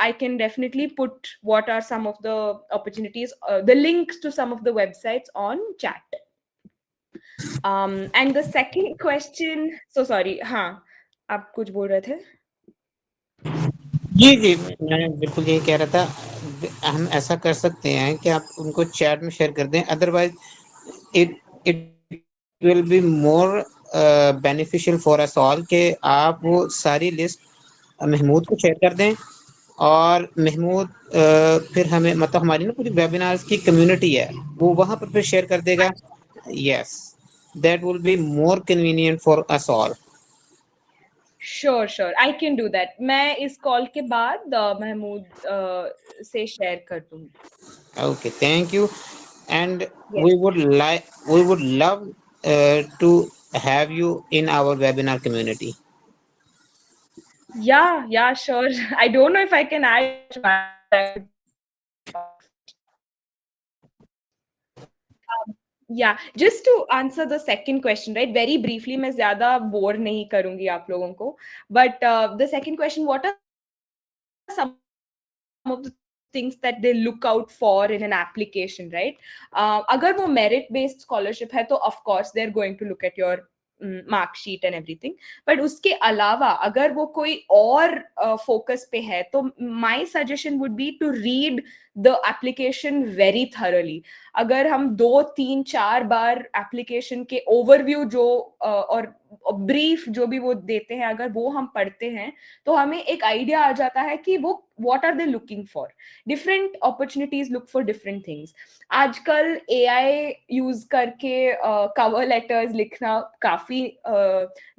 I can definitely put what are some of the opportunities, the links to some of the websites on chat. And the second question, so sorry, हाँ, आप कुछ बोल रहे थे? जी, मैं बिल्कुल यही कह रहा था, हम ऐसा कर सकते हैं कि आप उनको चैट में शेयर कर दें, otherwise it will be more beneficial for us all कि आप वो सारी लिस्ट महमूद को शेयर कर दें, और महमूद फिर हमें, मतलब हमारी ना पूरी वेबिनार्स की कम्युनिटी है, वो वहाँ पर फिर शेयर कर देगा. Yes, that will be more convenient for us all. Sure, I can do that. मैं इस कॉल के बाद महमूद से शेयर कर दूंगी. Okay, thank you. And Yes. we would love to have you in our webinar community. Yeah, sure. I don't know if I can add. Yeah, just to answer the second question, right? Very briefly, मैं ज़्यादा bore नहीं करूँगी आप लोगों को. But the second question, what are some of the things that they look out for in an application, right? अगर वो merit based scholarship है, तो of course they're going to look at your mark sheet and everything. But उसके अलावा अगर वो कोई और focus पे है, तो my suggestion would be to read the application very thoroughly. अगर हम 2, 3, 4 बार एप्लीकेशन के ओवरव्यू जो और ब्रीफ जो भी वो देते हैं, अगर वो हम पढ़ते हैं, तो हमें एक आइडिया आ जाता है कि वो what are they looking for. Different opportunities look for different things. आजकल AI यूज करके कवर लेटर्स लिखना काफी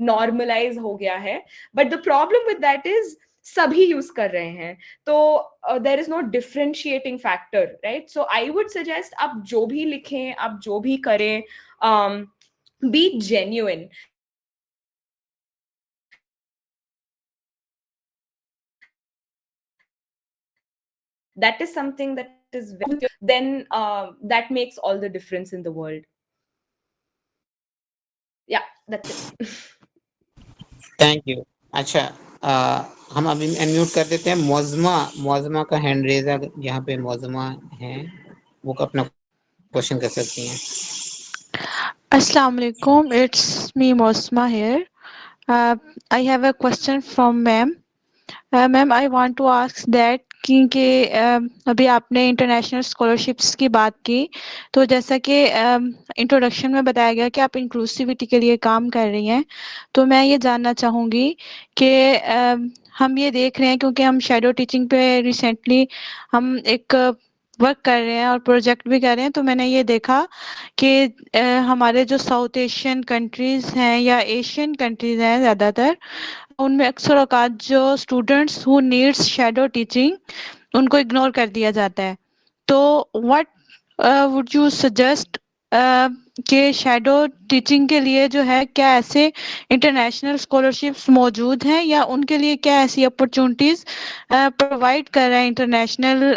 नॉर्मलाइज हो गया है, but the problem with that is सभी यूज कर रहे हैं, तो there is no differentiating factor, right? So I would suggest आप जो भी लिखें, आप जो भी करें, be genuine. That is something that is then that makes all the difference in the world. Yeah, that's it. Thank you. अच्छा, हम अभी अनम्यूट कर देते हैं. मौजमा का हैंड रेज है, यहाँ पे मौजमा है, वो अपना क्वेश्चन कर सकती हैं. Assalamu alaikum, it's me Mosma here. I have a question from ma'am. Ma'am, I want to ask that क्योंकि अभी आपने इंटरनेशनल स्कॉलरशिप्स की बात की, तो जैसा कि इंट्रोडक्शन में बताया गया कि आप इंक्लूसिविटी के लिए काम कर रही हैं, तो मैं ये जानना चाहूँगी कि हम ये देख रहे हैं, क्योंकि हम शैडो टीचिंग पे रिसेंटली हम एक वर्क कर रहे हैं और प्रोजेक्ट भी कर रहे हैं, तो मैंने ये देखा कि हमारे जो साउथ एशियन कंट्रीज़ हैं या एशियन कंट्रीज़ हैं ज़्यादातर, उनमें अक्सर औकात जो students who needs shadow teaching उनको इग्नोर कर दिया जाता है. तो व्हाट वुड यू सजेस्ट के शैडो टीचिंग के लिए जो है क्या ऐसे इंटरनेशनल स्कॉलरशिप्स मौजूद हैं या उनके लिए क्या ऐसी अपॉर्चुनिटीज प्रोवाइड कर रहा है इंटरनेशनल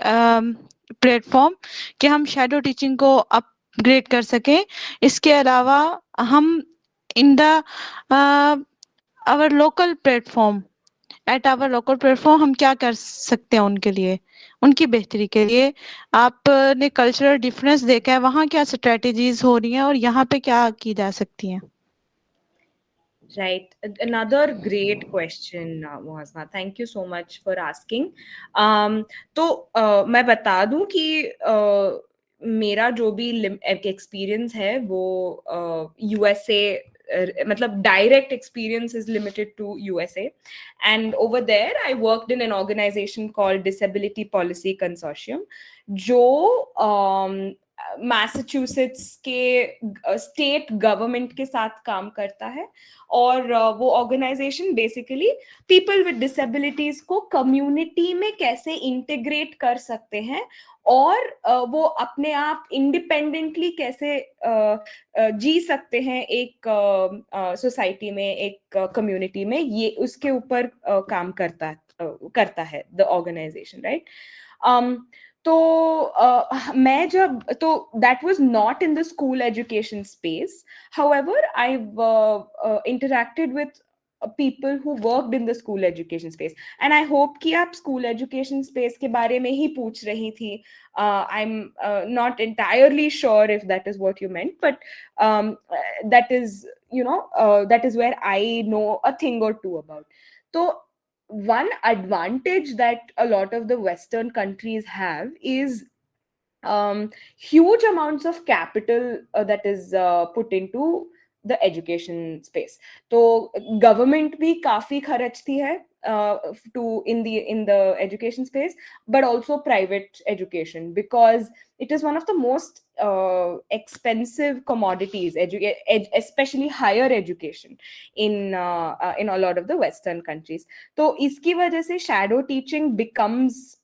प्लेटफॉर्म कि हम शैडो टीचिंग को अपग्रेड कर सकें। इसके अलावा हम in the our local platform हम क्या कर सकते हैं उनके लिए, उनकी बेहतरी के लिए। आपने कल्चरल डिफरेंस देखा है, वहाँ क्या स्ट्रेटजीज हो रही हैं और यहाँ पे क्या की जा सकती हैं? Right. Another great question, Mohasma. Thank you so much for asking. तो मैं बता दूं कि मेरा जो भी एक्सपीरियंस है वो यूएसए मतलब direct experience is limited to USA, and over there I worked in an organization called Disability Policy Consortium, जो मैसाचुसेट्स के स्टेट गवर्नमेंट के साथ काम करता है। और वो organisation basically people with disabilities को कम्युनिटी में कैसे इंटीग्रेट कर सकते हैं और वो अपने आप इंडिपेंडेंटली कैसे जी सकते हैं एक सोसाइटी में, एक कम्युनिटी में, ये उसके ऊपर काम करता है द ऑर्गेनाइजेशन, राइट। तो मैं जब तो that was not in the school education space, however I've interacted with people who worked in the school education space, and I hope कि आप school education space के बारे में ही पूछ रही थी। I'm not entirely sure if that is what you meant, but that is, that is where I know a thing or two about. So one advantage that a lot of the Western countries have is huge amounts of capital that is put into the education space. तो government भी काफी खर्चती है in the education space, but also private education, because it is one of the most expensive commodities, especially higher education in a lot of the Western countries. तो इसकी वजह से shadow teaching becomes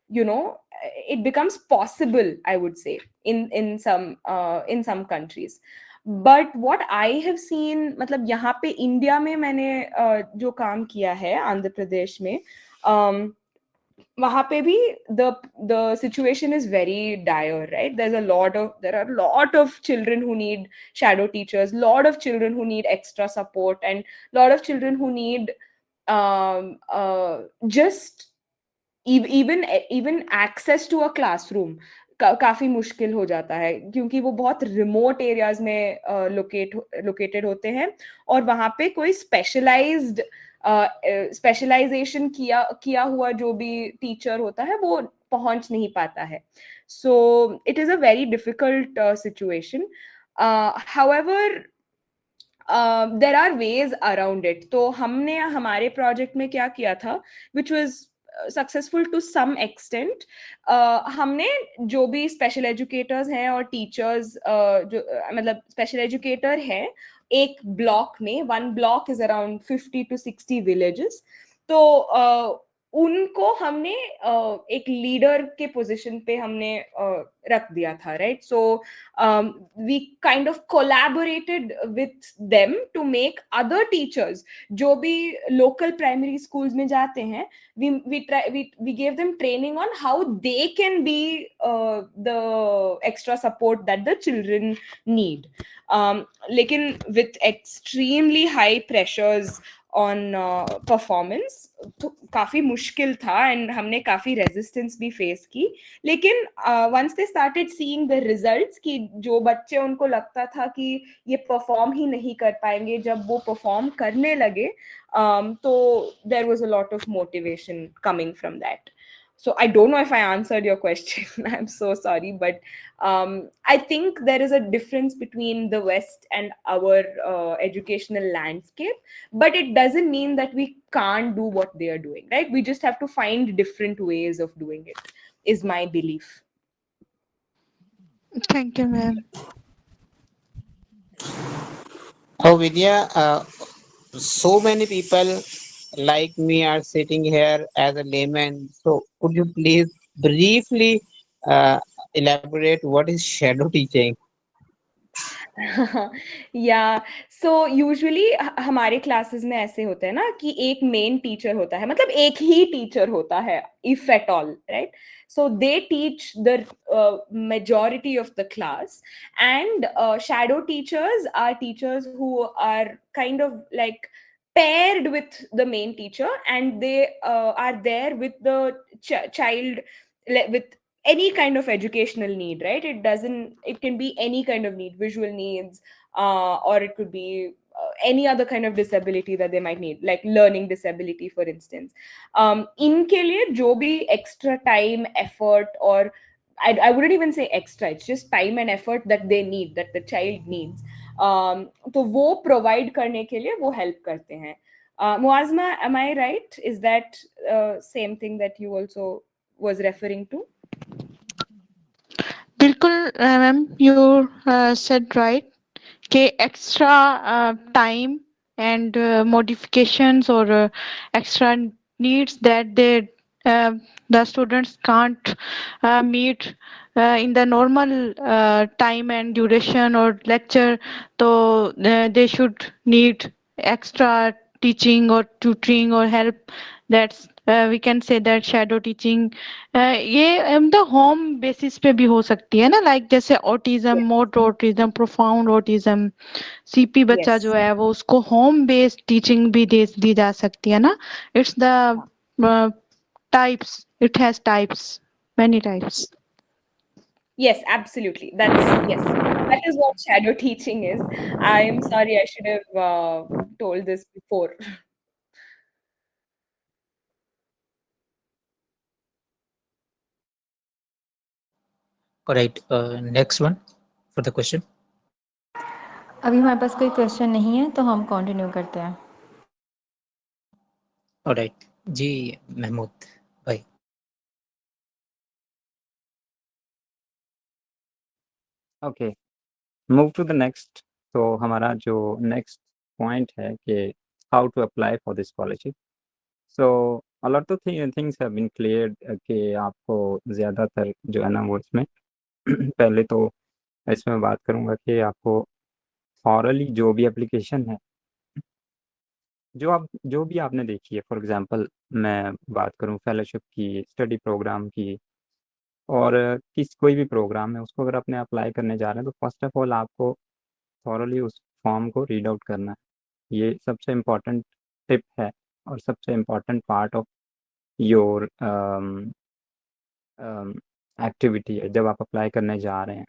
it becomes possible, I would say, in some countries. But what I have seen, मतलब यहाँ पे India में मैंने जो काम किया है आंध्र प्रदेश में, वहाँ पे भी the situation is very dire, right? There are a lot of children who need shadow teachers, lot of children who need extra support, and lot of children who need just even access to a classroom काफी मुश्किल हो जाता है, क्योंकि वो बहुत remote areas में located होते हैं और वहां पे कोई स्पेशलाइजेशन किया हुआ जो भी टीचर होता है वो पहुंच नहीं पाता है. So it is a very difficult situation. However there are ways around it. तो हमने हमारे प्रोजेक्ट में क्या किया था, which was successful to some extent. हमने जो भी स्पेशल एजुकेटर्स हैं और टीचर्स जो मतलब स्पेशल एजुकेटर हैं एक ब्लॉक में, one block is around 50 to 60 villages, तो उनको हमने एक लीडर के पोजीशन पे हमने रख दिया था, right. So we kind of collaborated with them to make other teachers जो भी लोकल प्राइमरी स्कूल्स में जाते हैं, we gave them training on how they can be the extra support that the children need. लेकिन with extremely high pressures on performance, तो काफी मुश्किल था एंड हमने काफी रेजिस्टेंस भी फेस की. लेकिन once they started seeing the results कि जो बच्चे उनको लगता था कि ये परफॉर्म ही नहीं कर पाएंगे, जब वो परफॉर्म करने लगे, तो there was a lot of motivation coming from that. So I don't know if I answered your question. I'm so sorry, but I think there is a difference between the West and our educational landscape, but it doesn't mean that we can't do what they are doing, right? We just have to find different ways of doing it, is my belief. Thank you, ma'am. Oh, Vidya, so many people like me are sitting here as a layman. So could you please briefly elaborate what is shadow teaching? या so usually हमारे classes में ऐसे होता है ना कि एक main teacher होता है, मतलब एक ही टीचर होता है, if at all, right? So they teach the majority of the class, and shadow teachers are teachers who are kind of like paired with the main teacher, and they are there with the child, with any kind of educational need, right? It can be any kind of need, visual needs, or it could be any other kind of disability that they might need, like learning disability, for instance. इनके लिए जो भी extra time, effort, or I wouldn't even say extra, it's just time and effort that they need, that the child needs. तो वो provide करने के लिए वो help करते हैं. Muazma, am I right? Is that same thing that you also was referring to? बिल्कुल ma'am, you said right कि extra time and modifications or extra needs that the students can't meet in the normal time and duration or lecture, so they should need extra teaching or tutoring or help. That's we can say that shadow teaching ये मतलब home basis पे भी हो सकती है ना, like जैसे autism, mode autism, profound autism, CP बच्चा जो Yes. है वो उसको होम बेस्ड टीचिंग भी दी जा सकती है ना. It's the types, it has types, many types. Yes, absolutely. Yes. That is what shadow teaching is. I'm sorry, I should have told this before. All right, next one for the question. अभी हमारे पास कोई question नहीं है, तो हम continue करते हैं. All right, जी महमूद भाई. Okay, move to the next. तो हमारा जो नेक्स्ट पॉइंट है कि how to apply for this scholarship. So a lot of things have been cleared कि आपको ज़्यादातर जो है ना वो इसमें पहले तो इसमें बात करूँगा कि आपको थॉरली जो भी एप्लीकेशन है, जो भी आपने देखी है, फॉर एग्जांपल मैं बात करूँ फेलोशिप की, स्टडी प्रोग्राम की, और कोई भी प्रोग्राम है उसको अगर आपने अप्लाई करने जा रहे हैं, तो फर्स्ट ऑफ ऑल आपको थॉरली उस फॉर्म को रीड आउट करना है. ये सबसे इम्पोर्टेंट टिप है और सबसे important part of your activity है जब आप अप्लाई करने जा रहे हैं.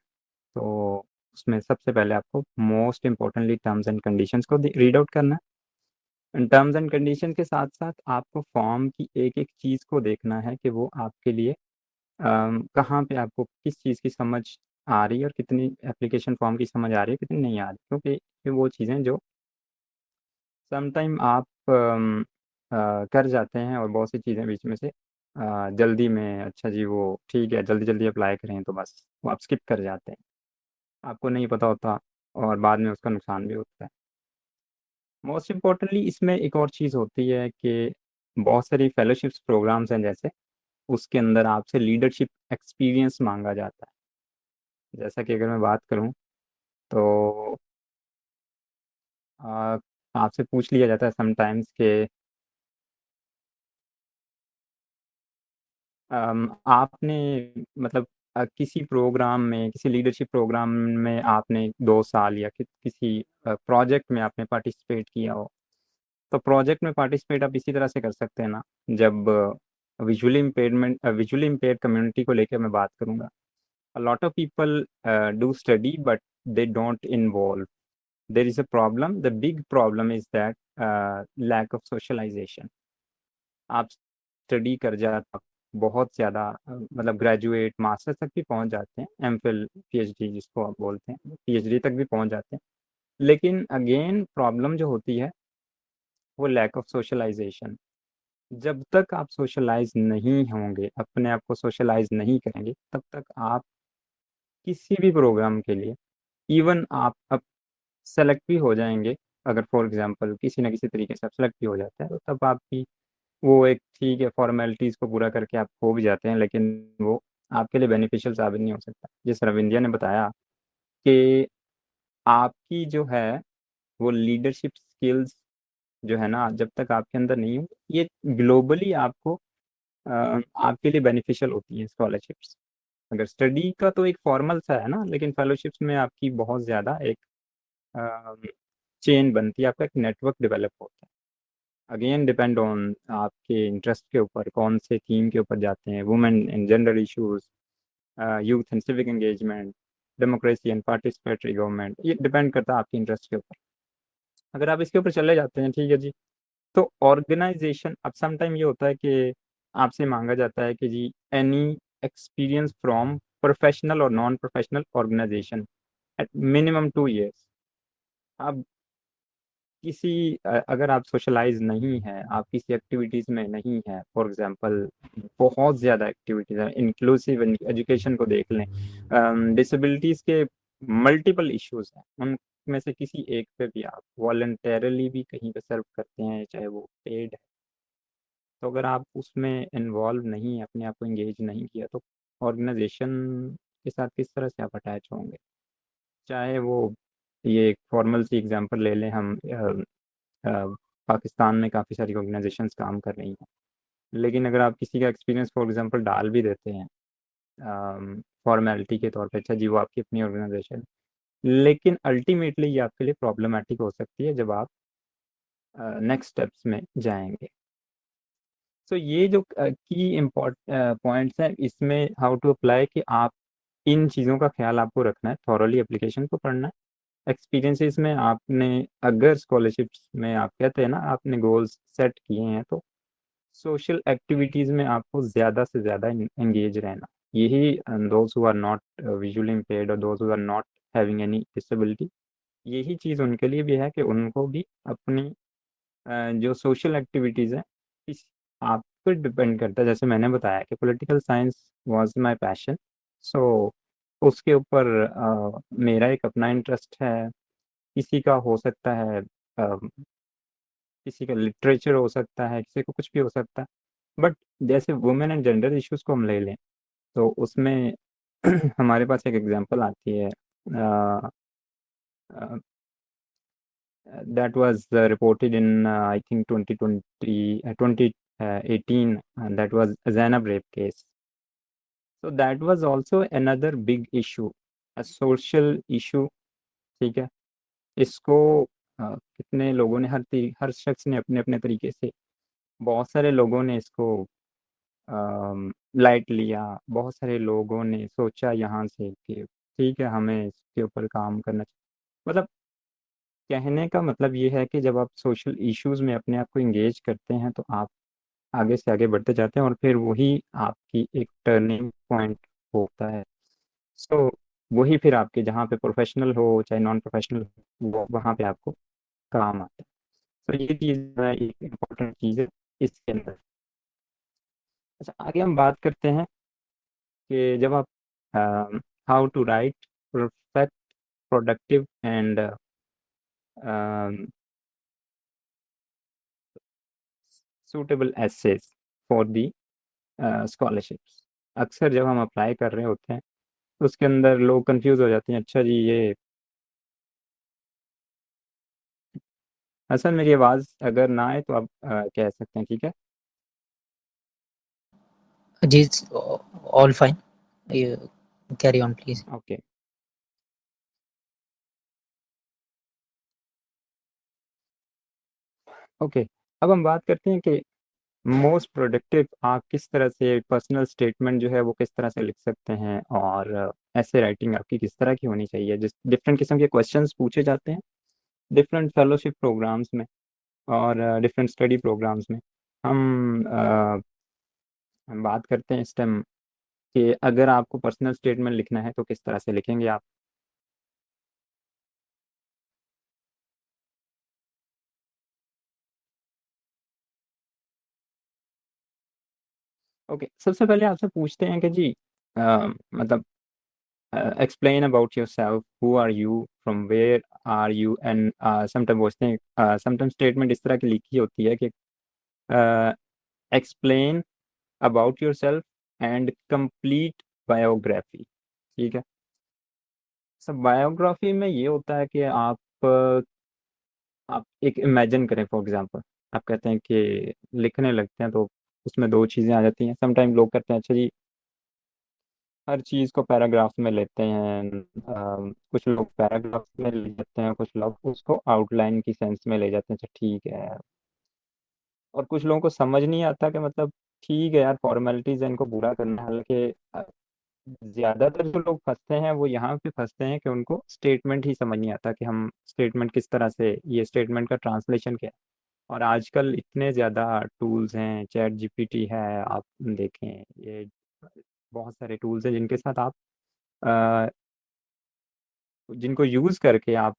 तो उसमें सबसे पहले आपको most importantly terms and conditions को रीड आउट करना है. टर्म्स एंड कंडीशन के साथ साथ आपको फॉर्म की एक एक चीज़ को देखना है कि वो आपके लिए कहाँ पे आपको किस चीज़ की समझ आ रही है और कितनी एप्लीकेशन फॉर्म की समझ आ रही है, कितनी नहीं आ रही. क्योंकि ये वो चीज़ें जो समटाइम आप कर जाते हैं और बहुत सी चीज़ें बीच में से जल्दी में, अच्छा जी वो ठीक है जल्दी जल्दी अप्लाई करें, तो बस वो आप स्किप कर जाते हैं, आपको नहीं पता होता और बाद में उसका नुकसान भी होता है. मोस्ट इम्पोर्टेंटली इसमें एक और चीज़ होती है कि बहुत सारी फेलोशिप्स प्रोग्राम्स हैं, जैसे उसके अंदर आपसे लीडरशिप एक्सपीरियंस मांगा जाता है. जैसा कि अगर मैं बात करूं तो आपसे पूछ लिया जाता है समटाइम्स कि आपने मतलब किसी प्रोग्राम में, किसी लीडरशिप प्रोग्राम में आपने 2 साल या किसी प्रोजेक्ट में आपने पार्टिसिपेट किया हो. तो प्रोजेक्ट में पार्टिसिपेट आप इसी तरह से कर सकते हैं ना. जब विजुअली इम्पेयर्ड कम्युनिटी को लेकर मैं बात करूँगा, a lot of people do study but they don't involve. There is a problem. The big problem is that lack of socialization. आप स्टडी कर जाते बहुत ज़्यादा मतलब ग्रेजुएट मास्टर्स तक भी पहुंच जाते हैं, एमफिल पीएचडी जिसको आप बोलते हैं, पीएचडी तक भी पहुंच जाते हैं. लेकिन अगेन प्रॉब्लम जो होती है वो लैक ऑफ सोशलाइजेशन. जब तक आप सोशलाइज नहीं होंगे, अपने आप को सोशलाइज नहीं करेंगे, तब तक आप किसी भी प्रोग्राम के लिए, इवन आप अब सेलेक्ट भी हो जाएंगे, अगर फॉर एग्जांपल किसी न किसी तरीके से आप सेलेक्ट भी हो जाते हैं, तो तब आपकी वो एक ठीक है फॉर्मेलिटीज़ को पूरा करके आप हो भी जाते हैं, लेकिन वो आपके लिए बेनिफिशियल साबित नहीं हो सकता. जिस रविंद्र ने बताया कि आपकी जो है वो लीडरशिप स्किल्स जो है ना, जब तक आपके अंदर नहीं हो, ये ग्लोबली आपको आपके लिए बेनिफिशियल होती है स्कॉलरशिप्स। अगर स्टडी का तो एक फॉर्मल सा है ना, लेकिन फेलोशिप्स में आपकी बहुत ज़्यादा एक चेन बनती है, आपका एक नेटवर्क डेवलप होता है। अगेन डिपेंड ऑन आपके इंटरेस्ट के ऊपर, कौन से थीम के ऊपर जाते हैं, women and gender issues, youth and civic engagement, democracy and participatory government, ये डिपेंड करता है आपके इंटरेस्ट के ऊपर। अगर आप इसके ऊपर चले जाते हैं, ठीक है जी, तो ऑर्गेनाइजेशन, अब सम टाइम ये होता है कि आपसे मांगा जाता है कि जी एनी एक्सपीरियंस फ्रॉम प्रोफेशनल और non professional organisation at minimum 2 years। आप किसी अगर आप सोशलाइज नहीं है, आप किसी एक्टिविटीज़ में नहीं है, फॉर एग्जांपल बहुत ज़्यादा एक्टिविटीज़ है, इंक्लूसिव एजुकेशन को देख लें, डिसेबिलिटीज़ के मल्टीपल इश्यूज हैं, उनमें से किसी एक पे भी आप वॉलंटरली भी कहीं पे सर्व करते हैं, चाहे वो पेड है, तो अगर आप उसमें इन्वॉल्व नहीं है, अपने आप को इंगेज नहीं किया, तो ऑर्गेनाइजेशन के साथ किस तरह से आप अटैच होंगे। चाहे वो, ये एक फॉर्मल सी एग्जांपल ले लें हम, पाकिस्तान में काफ़ी सारी ऑर्गेनाइजेशंस काम कर रही हैं, लेकिन अगर आप किसी का एक्सपीरियंस फॉर एग्जांपल डाल भी देते हैं फॉर्मेलिटी के तौर पे, अच्छा जी वो आपकी अपनी ऑर्गेनाइजेशन, लेकिन अल्टीमेटली ये आपके लिए प्रॉब्लमेटिक हो सकती है जब आप नेक्स्ट स्टेप्स में जाएंगे। तो ये जो की इम्पोर्ट पॉइंट्स हैं इसमें, हाउ टू अप्लाई, कि आप इन चीज़ों का ख्याल आपको रखना है, थॉरली एप्लीकेशन को पढ़ना है। एक्सपीरियंसेस में आपने, अगर स्कॉलरशिप्स में आप कहते हैं ना आपने गोल्स सेट किए हैं, तो सोशल एक्टिविटीज़ में आपको ज़्यादा से ज़्यादा एंगेज रहना। यही those who are not visually impaired और those who are not having any disability, यही चीज़ उनके लिए भी है कि उनको भी अपनी जो सोशल एक्टिविटीज़ हैं, इस आप पर डिपेंड करता है। जैसे मैंने बताया कि political science was my passion, so उसके ऊपर मेरा एक अपना इंटरेस्ट है, किसी का हो सकता है किसी का लिटरेचर हो सकता है, किसी को कुछ भी हो सकता है। बट जैसे वुमेन एंड जेंडर इश्यूज को हम ले लें, तो उसमें हमारे पास एक एग्जांपल आती है, that was reported in I think 2020 2018, and that was Zainab rape case. So that was also another big issue, a social issue। ठीक है, इसको कितने लोगों ने, हर शख्स ने अपने अपने तरीके से, बहुत सारे लोगों ने इसको लाइट लिया, बहुत सारे लोगों ने सोचा यहाँ से कि ठीक है हमें इसके ऊपर काम करना चाहिए। मतलब कहने का मतलब ये है कि जब आप सोशल इश्यूज में अपने आप को इंगेज करते हैं, तो आप आगे से आगे बढ़ते जाते हैं, और फिर वही आपकी एक टर्निंग पॉइंट होता है। सो वही फिर आपके, जहाँ पे प्रोफेशनल हो चाहे नॉन प्रोफेशनल, वो वहाँ पे आपको काम आता है। तो ये चीज़ जो है एक इम्पोर्टेंट चीज़ है इसके अंदर। अच्छा, आगे हम बात करते हैं कि जब आप how to write perfect, productive and suitable essays for the scholarships. अक्सर जब हम अप्लाई कर रहे होते हैं, तो उसके अंदर लोग कंफ्यूज हो जाते हैं, अच्छा जी ये असल मेरी आवाज़ अगर ना आए तो आप कह सकते हैं, ठीक है। जी, all fine. You carry on, please. Okay okay, अब हम बात करते हैं कि मोस्ट प्रोडक्टिव आप किस तरह से पर्सनल स्टेटमेंट जो है वो किस तरह से लिख सकते हैं, और ऐसे राइटिंग आपकी किस तरह की होनी चाहिए। जिस डिफरेंट किस्म के क्वेश्चंस पूछे जाते हैं डिफरेंट फेलोशिप प्रोग्राम्स में और डिफरेंट स्टडी प्रोग्राम्स में। हम बात करते हैं इस टाइम कि अगर आपको पर्सनल स्टेटमेंट लिखना है तो किस तरह से लिखेंगे आप। ओके, सबसे पहले आपसे पूछते हैं कि जी मतलब explain about yourself, who are you, from where are you, and sometimes पूछते हैं, sometimes statement इस तरह की लिखी होती है कि explain about yourself and complete biography। ठीक है, सब बायोग्राफी में ये होता है कि आप एक इमेजिन करें। फॉर एग्जांपल, आप कहते हैं कि लिखने लगते हैं तो उसमें दो चीज़ें आ जाती हैं। समटाइम लोग करते हैं, अच्छा जी हर चीज़ को पैराग्राफ में लेते हैं। कुछ लोग पैराग्राफ में ले जाते हैं, कुछ लोग उसको आउटलाइन की सेंस में ले जाते हैं, अच्छा ठीक है। और कुछ लोगों को समझ नहीं आता कि मतलब ठीक है यार, फॉर्मेलिटीज है, इनको पूरा करना है। हालांकि ज्यादातर जो लोग फंसते हैं वो यहाँ पे फंसते हैं कि उनको स्टेटमेंट ही समझ नहीं आता कि हम स्टेटमेंट किस तरह से, ये स्टेटमेंट का ट्रांसलेशन क्या है। और आजकल इतने ज़्यादा टूल्स हैं, चैट जीपीटी है, आप देखें, ये बहुत सारे टूल्स हैं जिनके साथ आप जिनको यूज़ करके आप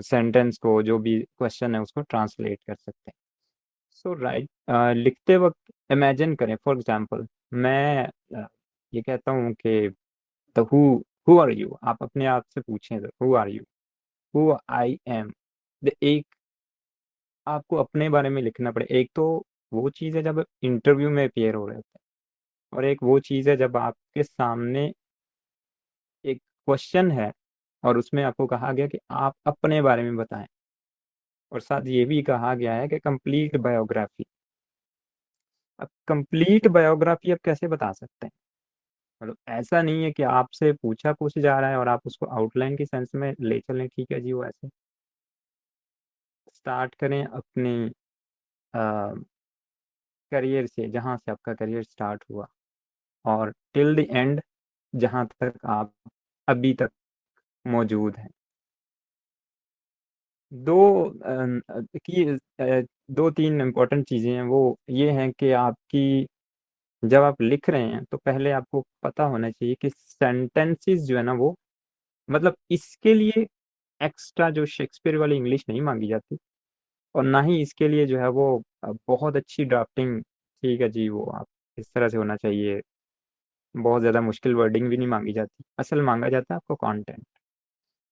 सेंटेंस को, जो भी क्वेश्चन है उसको ट्रांसलेट कर सकते हैं। सो राइट, लिखते वक्त इमेजिन करें। फॉर एग्जांपल, मैं ये कहता हूँ कि द हु आर यू, आप अपने आप से पूछें who are you, who I am. एक आपको अपने बारे में लिखना पड़े। एक तो वो चीज़ है जब इंटरव्यू में अपियर हो रहे होते हैं, और एक वो चीज़ है जब आपके सामने एक क्वेश्चन है और उसमें आपको कहा गया कि आप अपने बारे में बताएं, और साथ ये भी कहा गया है कि कंप्लीट बायोग्राफी। अब कंप्लीट बायोग्राफी आप कैसे बता सकते हैं? मतलब ऐसा नहीं है कि आपसे पूछ जा रहा है और आप उसको आउटलाइन की सेंस में ले चलें, ठीक है जी वो ऐसे। स्टार्ट करें अपने करियर से, जहाँ से आपका करियर स्टार्ट हुआ, और टिल द एंड जहाँ तक आप अभी तक मौजूद हैं। दो दो तीन इम्पोर्टेंट चीज़ें हैं, वो ये हैं कि आपकी जब आप लिख रहे हैं तो पहले आपको पता होना चाहिए कि सेंटेंसेस जो है ना वो, मतलब इसके लिए एक्स्ट्रा जो शेक्सपियर वाली इंग्लिश नहीं मांगी जाती, और ना ही इसके लिए जो है वो बहुत अच्छी ड्राफ्टिंग, ठीक है जी वो आप इस तरह से होना चाहिए। बहुत ज़्यादा मुश्किल वर्डिंग भी नहीं मांगी जाती, असल मांगा जाता है आपको कंटेंट।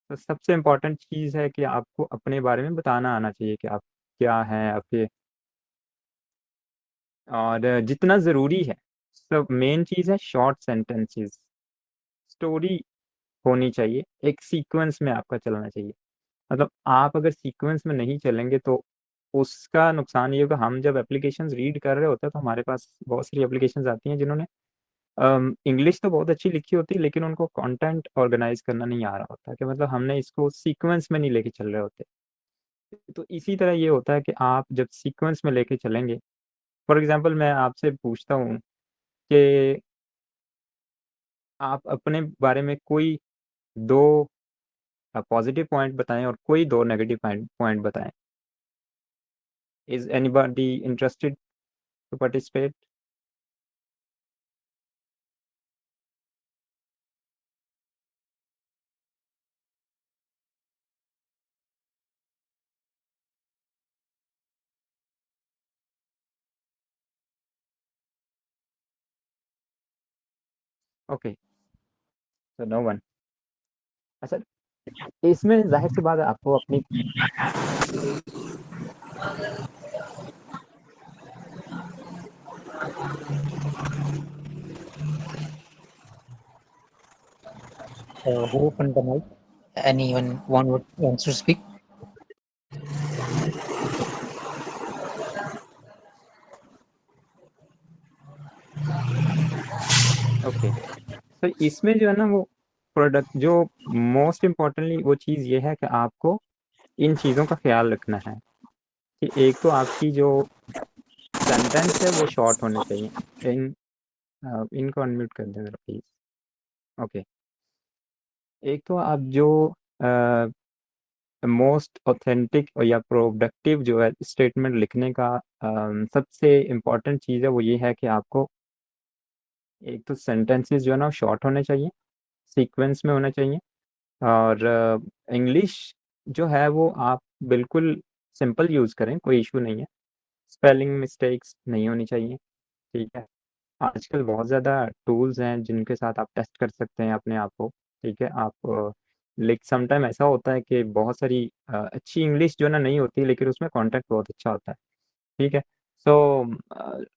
तो सबसे इम्पोर्टेंट चीज़ है कि आपको अपने बारे में बताना आना चाहिए कि आप क्या हैं आपके, और जितना ज़रूरी है। सब मेन चीज़ है शॉर्ट सेंटेंसेस। स्टोरी होनी चाहिए, एक सीक्वेंस में आपका चलना चाहिए। मतलब आप अगर सीक्वेंस में नहीं चलेंगे तो उसका नुकसान ये होगा, हम जब एप्लीकेशंस रीड कर रहे होते हैं तो हमारे पास बहुत सारी एप्लीकेशंस आती हैं जिन्होंने इंग्लिश तो बहुत अच्छी लिखी होती है, लेकिन उनको कंटेंट ऑर्गेनाइज करना नहीं आ रहा होता, कि मतलब हमने इसको सीक्वेंस में नहीं लेके चल रहे होते। तो इसी तरह ये होता है कि आप जब सीक्वेंस में लेके चलेंगे, फॉर एग्जांपल मैं आपसे पूछता हूँ कि आप अपने बारे में कोई दो पॉजिटिव पॉइंट बताएं और कोई दो नेगेटिव पॉइंट बताएं। Is anybody interested to participate? Okay, तो नो वन। अच्छा, इसमें जाहिर सी बात है आपको अपनी Who opened the mic? Anyone wants to speak? Okay, तो इसमें जो है ना वो प्रोडक्ट जो मोस्ट इम्पोर्टेंटली वो चीज़ ये है कि आपको इन चीज़ों का ख्याल रखना है कि एक तो आपकी जो सेंटेंस है वो शॉर्ट होने चाहिए। इनको अनम्यूट कर दें ज़रा प्लीज़। ओके, एक तो आप जो मोस्ट ऑथेंटिक या प्रोडक्टिव जो है स्टेटमेंट लिखने का सबसे इम्पोर्टेंट चीज़ है वो ये है कि आपको एक तो सेंटेंसेस जो है ना शॉर्ट होने चाहिए, सीक्वेंस में होना चाहिए, और इंग्लिश जो है वो आप बिल्कुल सिंपल यूज़ करें, कोई इशू नहीं है। स्पेलिंग मिस्टेक्स नहीं होनी चाहिए, ठीक है। आजकल बहुत ज़्यादा टूल्स हैं जिनके साथ आप टेस्ट कर सकते हैं अपने आप को, ठीक है। आप लाइक समटाइम ऐसा होता है कि बहुत सारी अच्छी इंग्लिश जो है ना नहीं होती, लेकिन उसमें कॉन्टेक्ट बहुत अच्छा होता है, ठीक है। सो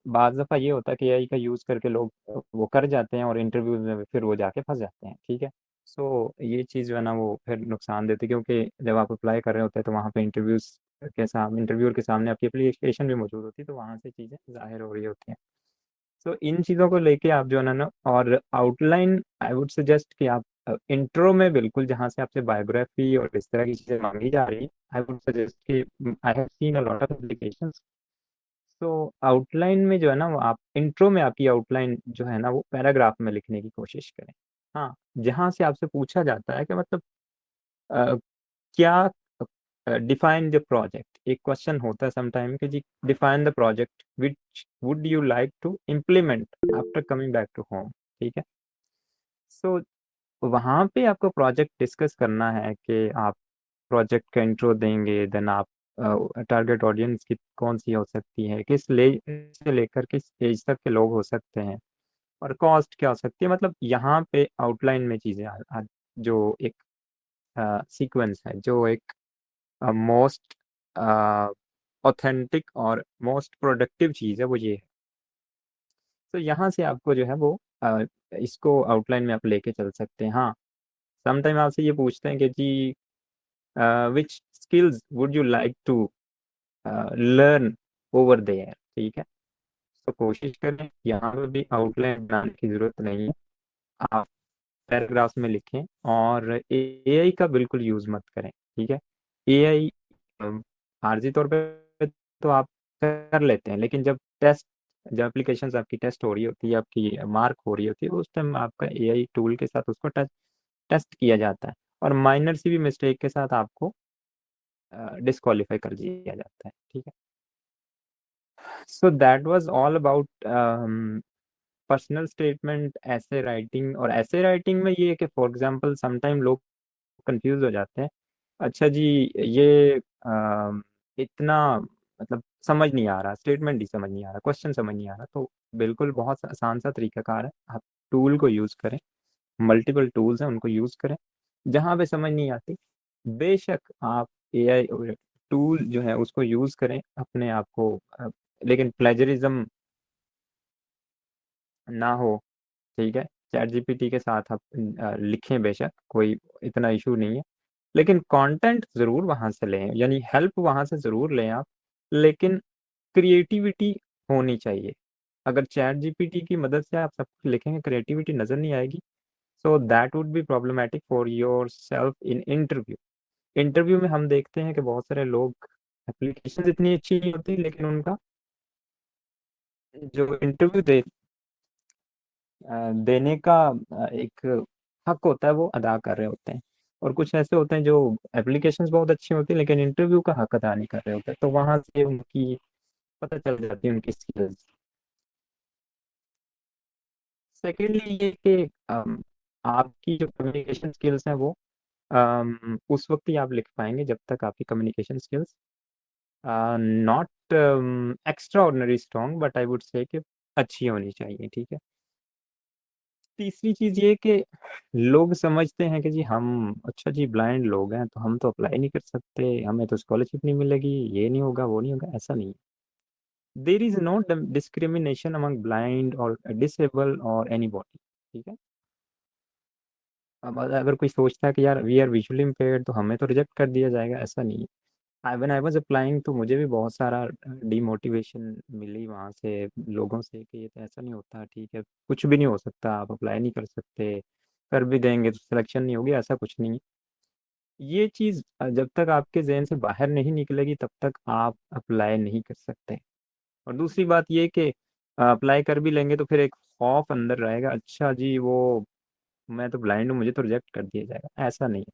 बाज़ दफ़ा ये होता है कि एआई का यूज़ करके लोग वो कर जाते हैं और इंटरव्यूज़ में फिर वो जाके फँस जाते हैं, ठीक है? सो ये चीज़ जो है ना वो फिर नुकसान देती है, क्योंकि जब आप अप्लाई कर रहे होते हैं तो वहाँ पे इंटरव्यूअर के सामने आपकी एप्लीकेशन भी मौजूद होती है, तो वहाँ से चीज़ें ज़ाहिर हो रही होती हैं। सो इन चीज़ों को लेके आप जो है ना, और आउटलाइन आई वुड सजेस्ट कि आप इंट्रो में बिल्कुल जहाँ से आपसे बायोग्राफी और इस तरह की चीज़ें मांगी जा रही है, आई वुड सजेस्ट कि I have seen a lot of applications. तो आउटलाइन में जो है ना वो आप इंट्रो में आपकी आउटलाइन जो है ना वो पैराग्राफ में लिखने की कोशिश करें। हाँ, जहाँ से आपसे पूछा जाता है कि मतलब अ, क्या डिफाइन द प्रोजेक्ट, एक क्वेश्चन होता है समटाइम कि जी define the project which would you like to implement after coming back to home, ठीक है? सो वहाँ पे आपको प्रोजेक्ट डिस्कस करना है कि आप प्रोजेक्ट का इंट्रो देंगे, देन आप टारगेट ऑडियंस की कौन सी हो सकती है, किस ले से लेकर किस एज तक के लोग हो सकते हैं, और कॉस्ट क्या हो सकती है। मतलब यहाँ पे आउटलाइन में चीज़ें जो एक सीक्वेंस है, जो एक मोस्ट ऑथेंटिक और मोस्ट प्रोडक्टिव चीज़ है, वो ये है। तो यहाँ से आपको जो है वो इसको आउटलाइन में आप लेके चल सकते हैं। हाँ, समटाइम आपसे ये पूछते हैं कि जी which skills would you like to learn over there, ठीक है? तो कोशिश करें यहाँ पे भी आउटलाइन बनाने की ज़रूरत नहीं है, आप पैराग्राफ्स में लिखें, और एआई का बिल्कुल यूज़ मत करें, ठीक है? एआई आर्जी तौर पे तो आप कर लेते हैं, लेकिन जब एप्लीकेशंस आपकी टेस्ट हो रही होती है, आपकी मार्क हो रही होती है, उस टाइम आपका एआई टूल के साथ उसको टेस्ट किया जाता है, और माइनर सी भी मिस्टेक के साथ आपको डिस्क्वालीफाई कर दिया जाता है, ठीक है? So that was all about personal statement, ऐसे राइटिंग। और ऐसे राइटिंग में ये है कि फॉर एग्जांपल समटाइम लोग कंफ्यूज हो जाते हैं, अच्छा जी ये इतना मतलब समझ नहीं आ रहा, स्टेटमेंट ही समझ नहीं आ रहा, क्वेश्चन समझ नहीं आ रहा, तो बिल्कुल बहुत आसान सा तरीकाकार है, आप टूल को यूज़ करें, मल्टीपल टूल्स हैं उनको यूज़ करें। जहाँ पे समझ नहीं आती, बेशक आप एआई टूल जो है उसको यूज़ करें अपने आप को, लेकिन प्लेजरिज्म ना हो, ठीक है? चैट जीपीटी के साथ आप लिखें, बेशक कोई इतना इशू नहीं है, लेकिन कंटेंट ज़रूर वहाँ से लें, यानी हेल्प वहाँ से ज़रूर लें आप, लेकिन क्रिएटिविटी होनी चाहिए। अगर चैट जीपीटी की मदद से आप सब कुछ लिखेंगे, क्रिएटिविटी नज़र नहीं आएगी, so that would be problematic for yourself in interview. Interview में हम देखते हैं कि बहुत सारे लोग, एप्लीकेशन इतनी अच्छी नहीं होती, लेकिन उनका जो इंटरव्यू देने का एक हक होता है, वो अदा कर रहे होते हैं, और कुछ ऐसे होते हैं जो एप्लीकेशंस बहुत अच्छी होती है लेकिन इंटरव्यू का हक अदा नहीं कर रहे होते, तो वहां से उनकी पता चल जाती है उनकी स्किल्स। सेकेंडली ये कि आपकी जो कम्युनिकेशन स्किल्स हैं वो उस वक्त ही आप लिख पाएंगे जब तक आपकी communication skills not extra ordinary strong, but I would say कि अच्छी होनी चाहिए, ठीक है? तीसरी चीज ये कि लोग समझते हैं कि जी हम, अच्छा जी ब्लाइंड लोग हैं तो हम तो अप्लाई नहीं कर सकते, हमें तो स्कॉलरशिप नहीं मिलेगी, ये नहीं होगा, वो नहीं होगा। ऐसा नहीं है, there is no discrimination among blind और डिसेबल और एनी बॉडी, ठीक है? अब अगर कोई सोचता है कि यार वी आर विजुअली इम्पेयर्ड तो हमें तो रिजेक्ट कर दिया जाएगा, ऐसा नहीं है। व्हेन आई वाज अप्लाइंग तो मुझे भी बहुत सारा डीमोटिवेशन मिली वहाँ से, लोगों से, कि ये तो ऐसा नहीं होता, ठीक है कुछ भी नहीं हो सकता, आप अप्लाई नहीं कर सकते, कर भी देंगे तो सिलेक्शन नहीं होगी, ऐसा कुछ नहीं है। ये चीज़ जब तक आपके जहन से बाहर नहीं निकलेगी तब तक आप अप्लाई नहीं कर सकते। और दूसरी बात ये कि अप्लाई कर भी लेंगे तो फिर एक खौफ अंदर रहेगा, अच्छा जी वो मैं तो ब्लाइंड हूँ, मुझे तो रिजेक्ट कर दिया जाएगा, ऐसा नहीं है।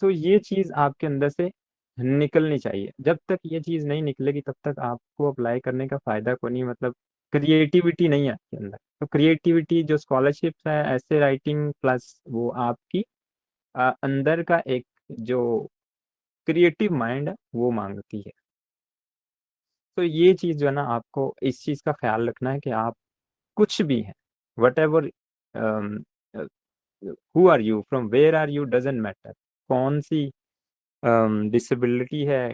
सो ये चीज़ आपके अंदर से निकलनी चाहिए, जब तक ये चीज़ नहीं निकलेगी तब तक आपको अप्लाई करने का फ़ायदा को नहीं, मतलब क्रिएटिविटी नहीं है आपके अंदर। तो क्रिएटिविटी जो स्कॉलरशिप्स है, ऐसे राइटिंग प्लस वो आपकी अंदर का एक जो क्रिएटिव माइंड है वो मांगती है। तो ये चीज़ जो है ना, आपको इस चीज़ का ख्याल रखना है कि आप कुछ भी हैं, whatever who are you, from where are you, doesn't matter, कौन सी डिसेबिलिटी है,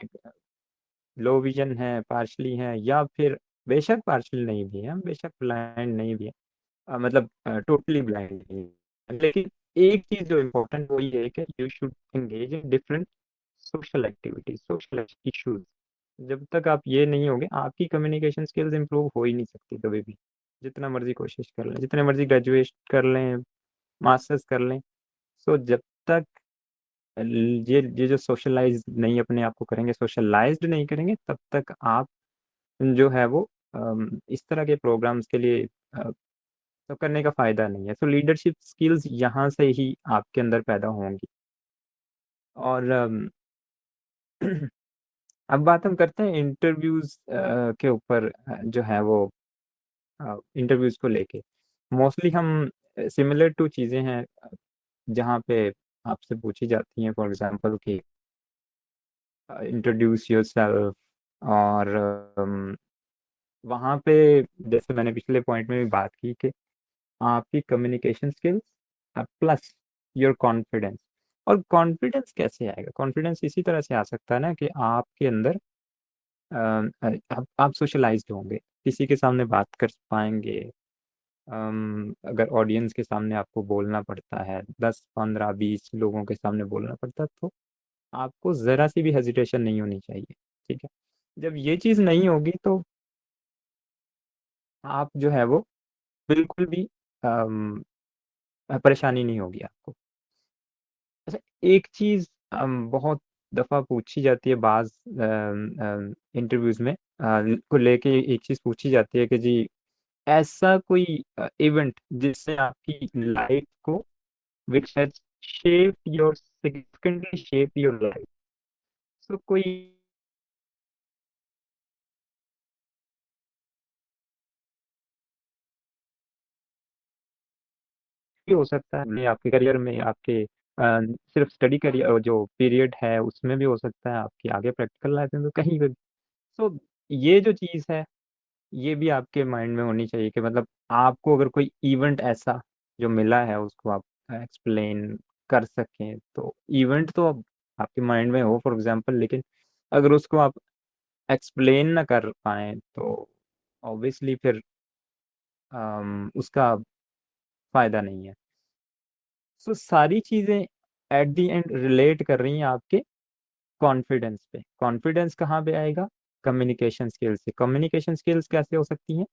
लो विजन है, पार्शली हैं, या फिर बेशक पार्शली नहीं भी है, बेशक ब्लाइंड नहीं भी है, मतलब टोटली ब्लाइंड नहीं है। लेकिन एक चीज जो इम्पोर्टेंट वो ये है कि you should engage in different social activities, social issues. जब तक आप ये नहीं होंगे, आपकी कम्युनिकेशन स्किल्स इंप्रूव हो ही नहीं सकती कभी भी, जितना मर्जी कोशिश कर लें, जितने मर्जी ग्रेजुएट कर लें, मास्टर्स कर लें। सो जब तक ये जो सोशलाइज नहीं अपने आप को करेंगे, सोशलाइज्ड नहीं करेंगे, तब तक आप जो है वो इस तरह के प्रोग्राम्स के लिए तो करने का फायदा नहीं है। तो लीडरशिप स्किल्स यहाँ से ही आपके अंदर पैदा होंगी। और अब बात हम करते हैं इंटरव्यूज के ऊपर, जो है वो इंटरव्यूज को लेके मोस्टली हम सिमिलर टू चीज़ें हैं जहाँ पे आपसे पूछी जाती हैं, फॉर एग्जांपल कि इंट्रोड्यूस योरसेल्फ, और वहाँ पे जैसे मैंने पिछले पॉइंट में भी बात की कि आपकी communication skills plus your confidence. और कॉन्फिडेंस कैसे आएगा? कॉन्फिडेंस इसी तरह से आ सकता है ना कि आपके अंदर आप सोशलाइज्ड होंगे, किसी के सामने बात कर पाएंगे। अगर ऑडियंस के सामने आपको बोलना पड़ता है, 10 15 20 लोगों के सामने बोलना पड़ता है, तो आपको ज़रा सी भी हेजिटेशन नहीं होनी चाहिए। ठीक है, जब ये चीज़ नहीं होगी तो आप जो है वो बिल्कुल भी परेशानी नहीं होगी आपको। अच्छा, एक चीज़ बहुत दफ़ा पूछी जाती है बाज़ इंटरव्यूज़ में को लेके, एक चीज़ पूछी जाती है कि जी ऐसा कोई इवेंट जिसने आपकी लाइफ को which has shaped your significantly shaped your life. So कोई भी हो सकता है ये आपके करियर में, आपके सिर्फ स्टडी करियर जो पीरियड है उसमें भी हो सकता है, आपकी आगे प्रैक्टिकल लाइफ में भी, कहीं भी। सो ये जो चीज़ है ये भी आपके माइंड में होनी चाहिए कि मतलब आपको अगर कोई इवेंट ऐसा जो मिला है उसको आप एक्सप्लेन कर सकें, तो इवेंट तो अब आपके माइंड में हो फॉर एग्जांपल, लेकिन अगर उसको आप एक्सप्लेन ना कर पाए तो ऑब्वियसली फिर उसका फायदा नहीं है। सो सारी चीज़ें एट द एंड रिलेट कर रही हैं आपके कॉन्फिडेंस पे। कॉन्फिडेंस कहाँ पे आएगा? कम्युनिकेशन स्किल्स से। कम्युनिकेशन स्किल्स कैसे हो सकती हैं?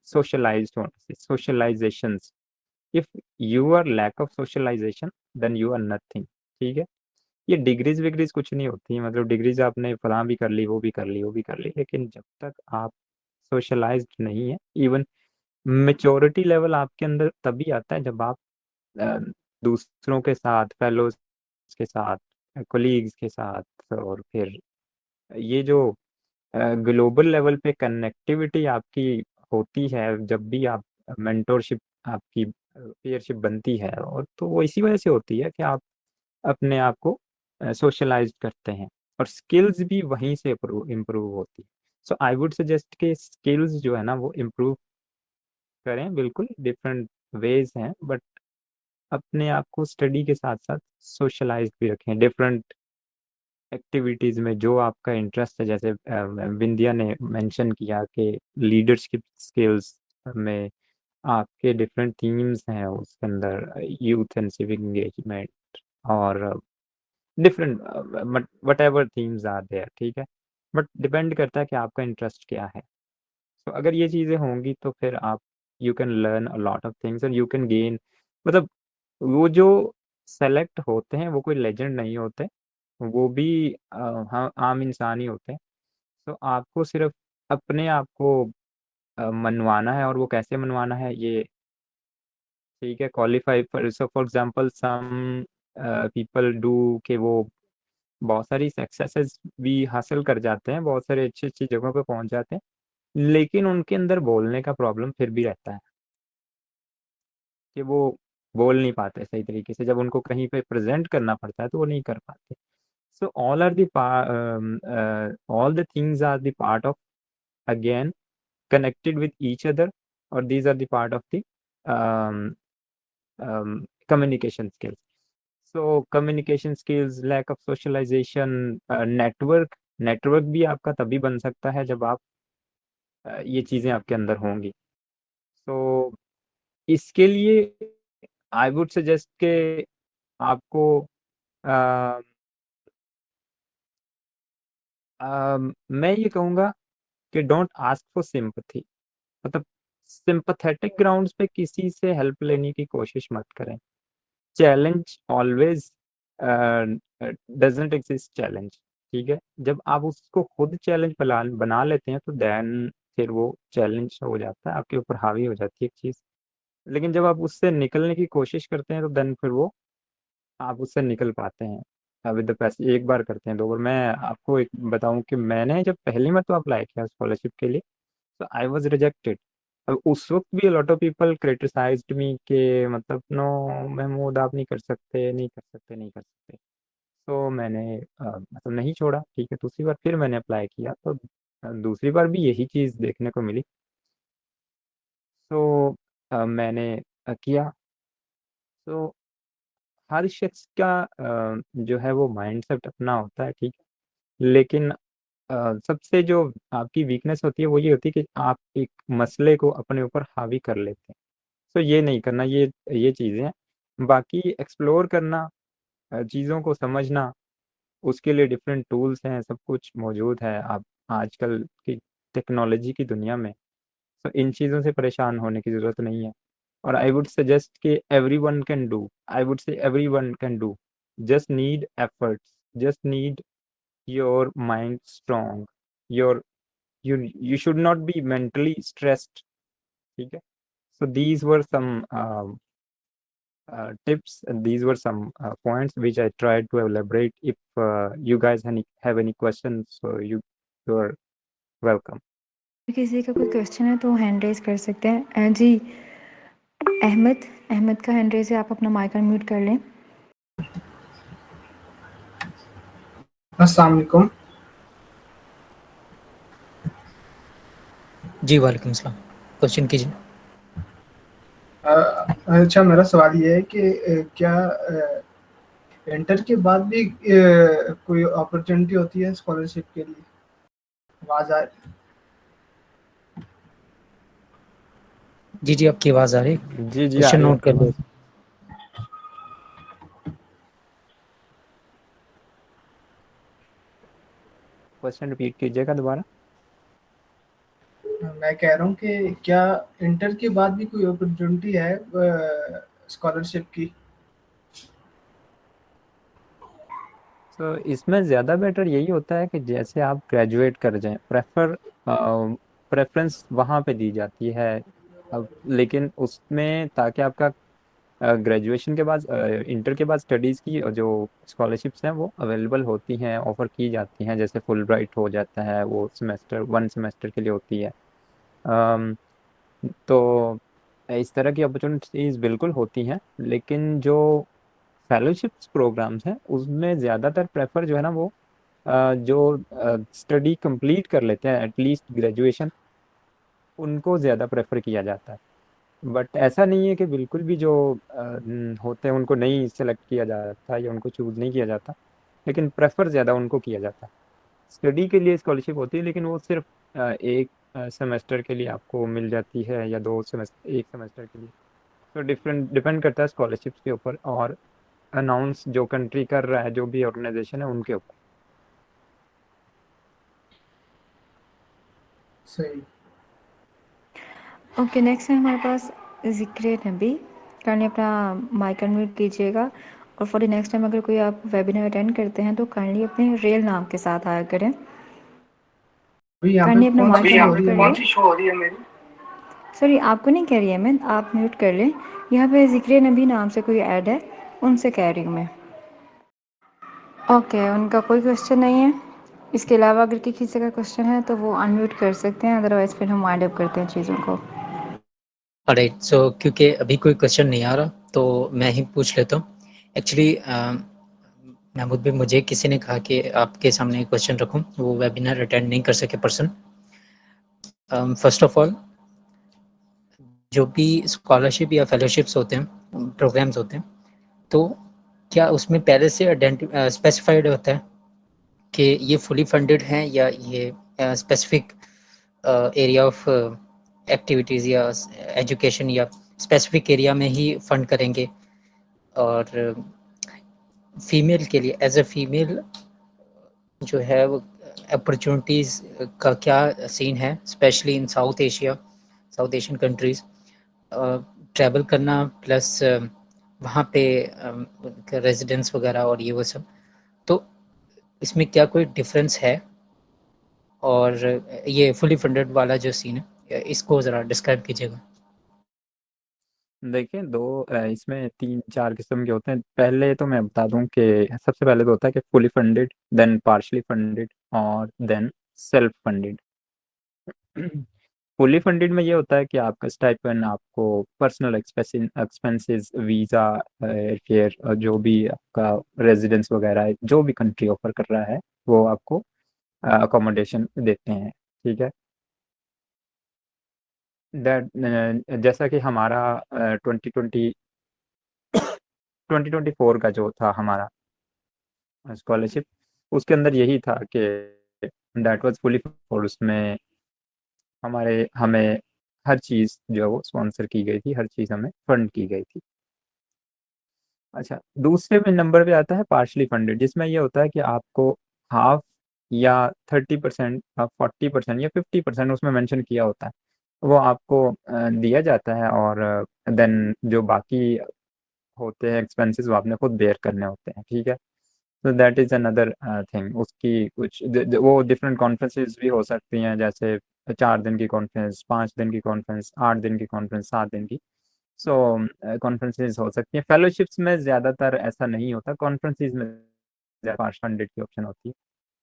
सोशलाइज्ड होने से, socialisation. If you are lack of socialisation then you are nothing. ठीक है, ये डिग्रीज विग्रीज कुछ नहीं होती, मतलब डिग्रीज आपने फलां भी कर ली, वो भी कर ली, वो भी कर ली, लेकिन जब तक आप सोशलाइज्ड नहीं है, इवन मेच्योरिटी लेवल आपके अंदर तभी आता है जब आप अ, दूसरों के साथ, फेलोज के साथ, कोलीग्स के साथ, और फिर ये जो ग्लोबल लेवल पे कनेक्टिविटी आपकी होती है, जब भी आप मेंटोरशिप, आपकी पीयरशिप बनती है, और तो वो इसी वजह से होती है कि आप अपने आप को सोशलाइज करते हैं, और स्किल्स भी वहीं से इम्प्रूव होती है। सो आई वुड सजेस्ट कि स्किल्स जो है ना वो इम्प्रूव करें, बिल्कुल डिफरेंट वेज हैं, बट अपने आप को स्टडी के साथ साथ सोशलाइज भी रखें डिफरेंट एक्टिविटीज़ में जो आपका इंटरेस्ट है। जैसे विंध्या ने मेंशन किया कि लीडरशिप स्किल्स में आपके डिफरेंट थीम्स हैं, उसके अंदर यूथ एंड सिविक एंगेजमेंट और different whatever themes are there. ठीक है, बट डिपेंड करता है कि आपका इंटरेस्ट क्या है। तो अगर ये चीज़ें होंगी तो फिर आप you can learn a lot of things and you can gain, मतलब वो जो सेलेक्ट होते हैं वो कोई लेजेंड नहीं होते, वो भी हाँ आम इंसान ही होते हैं। तो आपको सिर्फ अपने आप को मनवाना है, और वो कैसे मनवाना है ये, ठीक है, qualify for example some people do कि वो बहुत सारी सक्सेसेस भी हासिल कर जाते हैं, बहुत सारी अच्छी अच्छी जगहों पे पहुंच जाते हैं, लेकिन उनके अंदर बोलने का प्रॉब्लम फिर भी रहता है कि वो बोल नहीं पाते सही तरीके से, जब उनको कहीं पे प्रेजेंट करना पड़ता है तो वो नहीं कर पाते। सो all the things are the part of, again, connected with each other, or these are the part of the um, communication skills. So communication skills, lack of socialization, network network भी आपका तभी बन सकता है जब आप ये चीज़ें आपके अंदर होंगी। तो इसके लिए आई वुड सजेस्ट कि आपको अ, मैं ये कहूँगा कि डोंट आस्क फॉर सिंपैथी, मतलब सिंपैथेटिक ग्राउंड्स पे किसी से हेल्प लेने की कोशिश मत करें। Challenge always doesn't exist challenge, ठीक है? जब आप उसको खुद चैलेंज बना लेते हैं तो देन फिर वो चैलेंज हो जाता है, आपके ऊपर हावी हो जाती है एक चीज़। लेकिन जब आप उससे निकलने की कोशिश करते हैं तो देन फिर वो आप उससे निकल पाते हैं विद द पैसे। एक बार करते हैं, 2 बार। मैं आपको एक बताऊं कि मैंने जब पहली मरतबा अप्लाई किया स्कॉलरशिप के लिए तो आई वाज रिजेक्टेड। अब उस वक्त भी लॉट ऑफ पीपल क्रिटिसाइज्ड मी कि मतलब नो महमूद आप नहीं कर सकते, नहीं कर सकते, नहीं कर सकते। तो मैंने मतलब नहीं छोड़ा, ठीक है। दूसरी बार फिर मैंने अप्लाई किया तो दूसरी बार भी यही चीज़ देखने को मिली। तो मैंने किया। तो हर शख्स का जो है वो माइंडसेट अपना होता है, ठीक है। लेकिन सबसे जो आपकी वीकनेस होती है वो ये होती है कि आप एक मसले को अपने ऊपर हावी कर लेते हैं। तो ये नहीं करना, ये चीज़ें हैं। बाकी एक्सप्लोर करना, चीज़ों को समझना, उसके लिए डिफरेंट टूल्स हैं, सब कुछ मौजूद है। आप आजकल की टेक्नोलॉजी की दुनिया में तो इन चीज़ों से परेशान होने की ज़रूरत नहीं है। और आई वुड सजेस्ट कि everyone can do, I would से everyone can do, just need efforts, just need your mind strong, your you should not be mentally stressed, ठीक है। So these were some tips, and these were some points which I tried to elaborate. If you guys have any questions, so you are welcome. किसी का कोई question है तो hand raise कर सकते हैं। जी अहमद का हैंड रेज है, आप अपना माइक अनम्यूट कर लें। अस्सलाम वालेकुम। जी वालेकुम सलाम, क्वेश्चन कीजिए। अच्छा, मेरा सवाल ये है कि क्या इंटर के बाद भी कोई अपॉर्चुनिटी होती है स्कॉलरशिप के लिए? आवाज आ रही? जी जी, आपकी आवाज़ आ रही है। जी जी, आ क्वेश्चन रही है नोट आपकी कर लो। आवाज़। क्वेश्चन रिपीट कीजिएगा दोबारा। मैं कह रहा हूँ कि क्या इंटर के बाद भी कोई अपॉर्चुनिटी है स्कॉलरशिप की? तो इसमें ज़्यादा बेटर यही होता है कि जैसे आप ग्रेजुएट कर जाएं, प्रेफरेंस वहाँ पे दी जाती है। अब लेकिन उसमें ताकि आपका ग्रेजुएशन के बाद इंटर के बाद स्टडीज़ की जो स्कॉलरशिप्स हैं वो अवेलेबल होती हैं, ऑफ़र की जाती हैं। जैसे फुल ब्राइट हो जाता है, वो सेमेस्टर 1 सेमेस्टर के लिए होती है। तो इस तरह की अपॉर्चुनिटीज़ बिल्कुल होती हैं। लेकिन जो फेलोशिप्स प्रोग्राम्स हैं उसमें ज़्यादातर प्रेफर जो है ना वो जो स्टडी कंप्लीट कर लेते हैं एटलीस्ट ग्रेजुएशन, उनको ज़्यादा प्रेफर किया जाता है। बट ऐसा नहीं है कि बिल्कुल भी जो होते हैं उनको नहीं सेलेक्ट किया जाता या उनको चूज़ नहीं किया जाता, लेकिन प्रेफर ज़्यादा उनको किया जाता है। स्टडी के लिए स्कॉलरशिप होती है लेकिन वो सिर्फ एक सेमेस्टर के लिए आपको मिल जाती है या 2 सेमेस्टर, 1 सेमेस्टर के लिए। तो डिपेंड करता है स्कॉलरशिप्स के ऊपर और अनाउंस जो कंट्री कर रहा है, जो भी ऑर्गेनाइजेशन है उनके ऊपर। सही। ओके, नेक्स्ट है हमारे पास ज़िक्र नबी। काइंडली अपना माइक अनम्यूट कीजिएगा। और फॉर द नेक्स्ट टाइम अगर कोई आप वेबिनार अटेंड करते हैं तो काइंडली अपने रियल नाम के साथ आया करें। अभी यहाँ पे काइंडली अपना माइक कौन सी शो हो रही है मेरी? सॉरी, आपको नहीं कह रही है मैं, आप म्यूट कर लें। यहाँ पे ज़िक्र नबी नाम से कोई ऐड है, उनसे कह रही हूँ मैं। ओके, उनका कोई क्वेश्चन नहीं है। इसके अलावा अगर किसी का क्वेश्चन है तो वो अनम्यूट कर सकते हैं, अदरवाइज़ फिर हम वाइंड अप करते हैं चीज़ों को। ऑलराइट, सो क्योंकि अभी कोई क्वेश्चन नहीं आ रहा तो मैं ही पूछ लेता हूँ। एक्चुअली महमूद भाई, मुझे किसी ने कहा कि आपके सामने क्वेश्चन रखूं, वो वेबिनार अटेंड नहीं कर सके पर्सन। फर्स्ट ऑफ ऑल, जो भी स्कॉलरशिप या फेलोशिप्स होते हैं, प्रोग्राम्स होते हैं, तो क्या उसमें पहले से स्पेसिफाइड होता है कि ये फुली फंडेड हैं या ये स्पेसिफिक एरिया ऑफ एक्टिविटीज़ या एजुकेशन या स्पेसिफिक एरिया में ही फंड करेंगे। और फीमेल के लिए एज अ फीमेल जो है वो अपॉर्चुनिटीज़ का क्या सीन है, specially in south Asia, south Asian countries, travel करना प्लस वहाँ पे रेजिडेंस वगैरह और ये वो सब, तो इसमें क्या कोई डिफरेंस है? और ये फुली फंडेड वाला जो सीन है इसको ज़रा डिस्क्राइब कीजिएगा। देखिए इसमें 3-4 किस्म के होते हैं। पहले तो मैं बता दूं कि सबसे पहले तो होता है कि fully funded, then partially funded और then self funded. Fully funded में ये होता है कि आपका स्टाइपेंड आपको पर्सनल एक्सपेंसेस, वीज़ा, एयरफेयर, जो भी आपका रेजिडेंस वगैरह है, जो भी कंट्री ऑफर कर रहा है वो आपको अकोमोडेशन देते हैं, ठीक है। जैसा कि हमारा 2024 का जो था हमारा स्कॉलरशिप, उसके अंदर यही था कि दैट वाज फुली फंडेड। उसमें हमें हर चीज़ जो है वो स्पॉन्सर की गई थी, हर चीज़ हमें फंड की गई थी। अच्छा, दूसरे में नंबर पे आता है पार्शली फंडेड, जिसमें ये होता है कि आपको हाफ या 30%, 40% या 50% उसमें मेंशन किया होता है, वो आपको दिया जाता है। और देन जो बाकी होते हैं एक्सपेंसेस वो आपने खुद बेयर करने होते हैं, ठीक है। तो दैट इज़ अनदर थिंग। उसकी कुछ वो डिफरेंट कॉन्फ्रेंसेस भी हो सकती हैं, जैसे 4 दिन की कॉन्फ्रेंस, 5 दिन की कॉन्फ्रेंस, 8 दिन की कॉन्फ्रेंस, 7 दिन की। सो कॉन्फ्रेंसेस हो सकती हैं। फेलोशिप्स में ज़्यादातर ऐसा नहीं होता, कॉन्फ्रेंसेस में ज़्यादा फंडेड की ऑप्शन होती है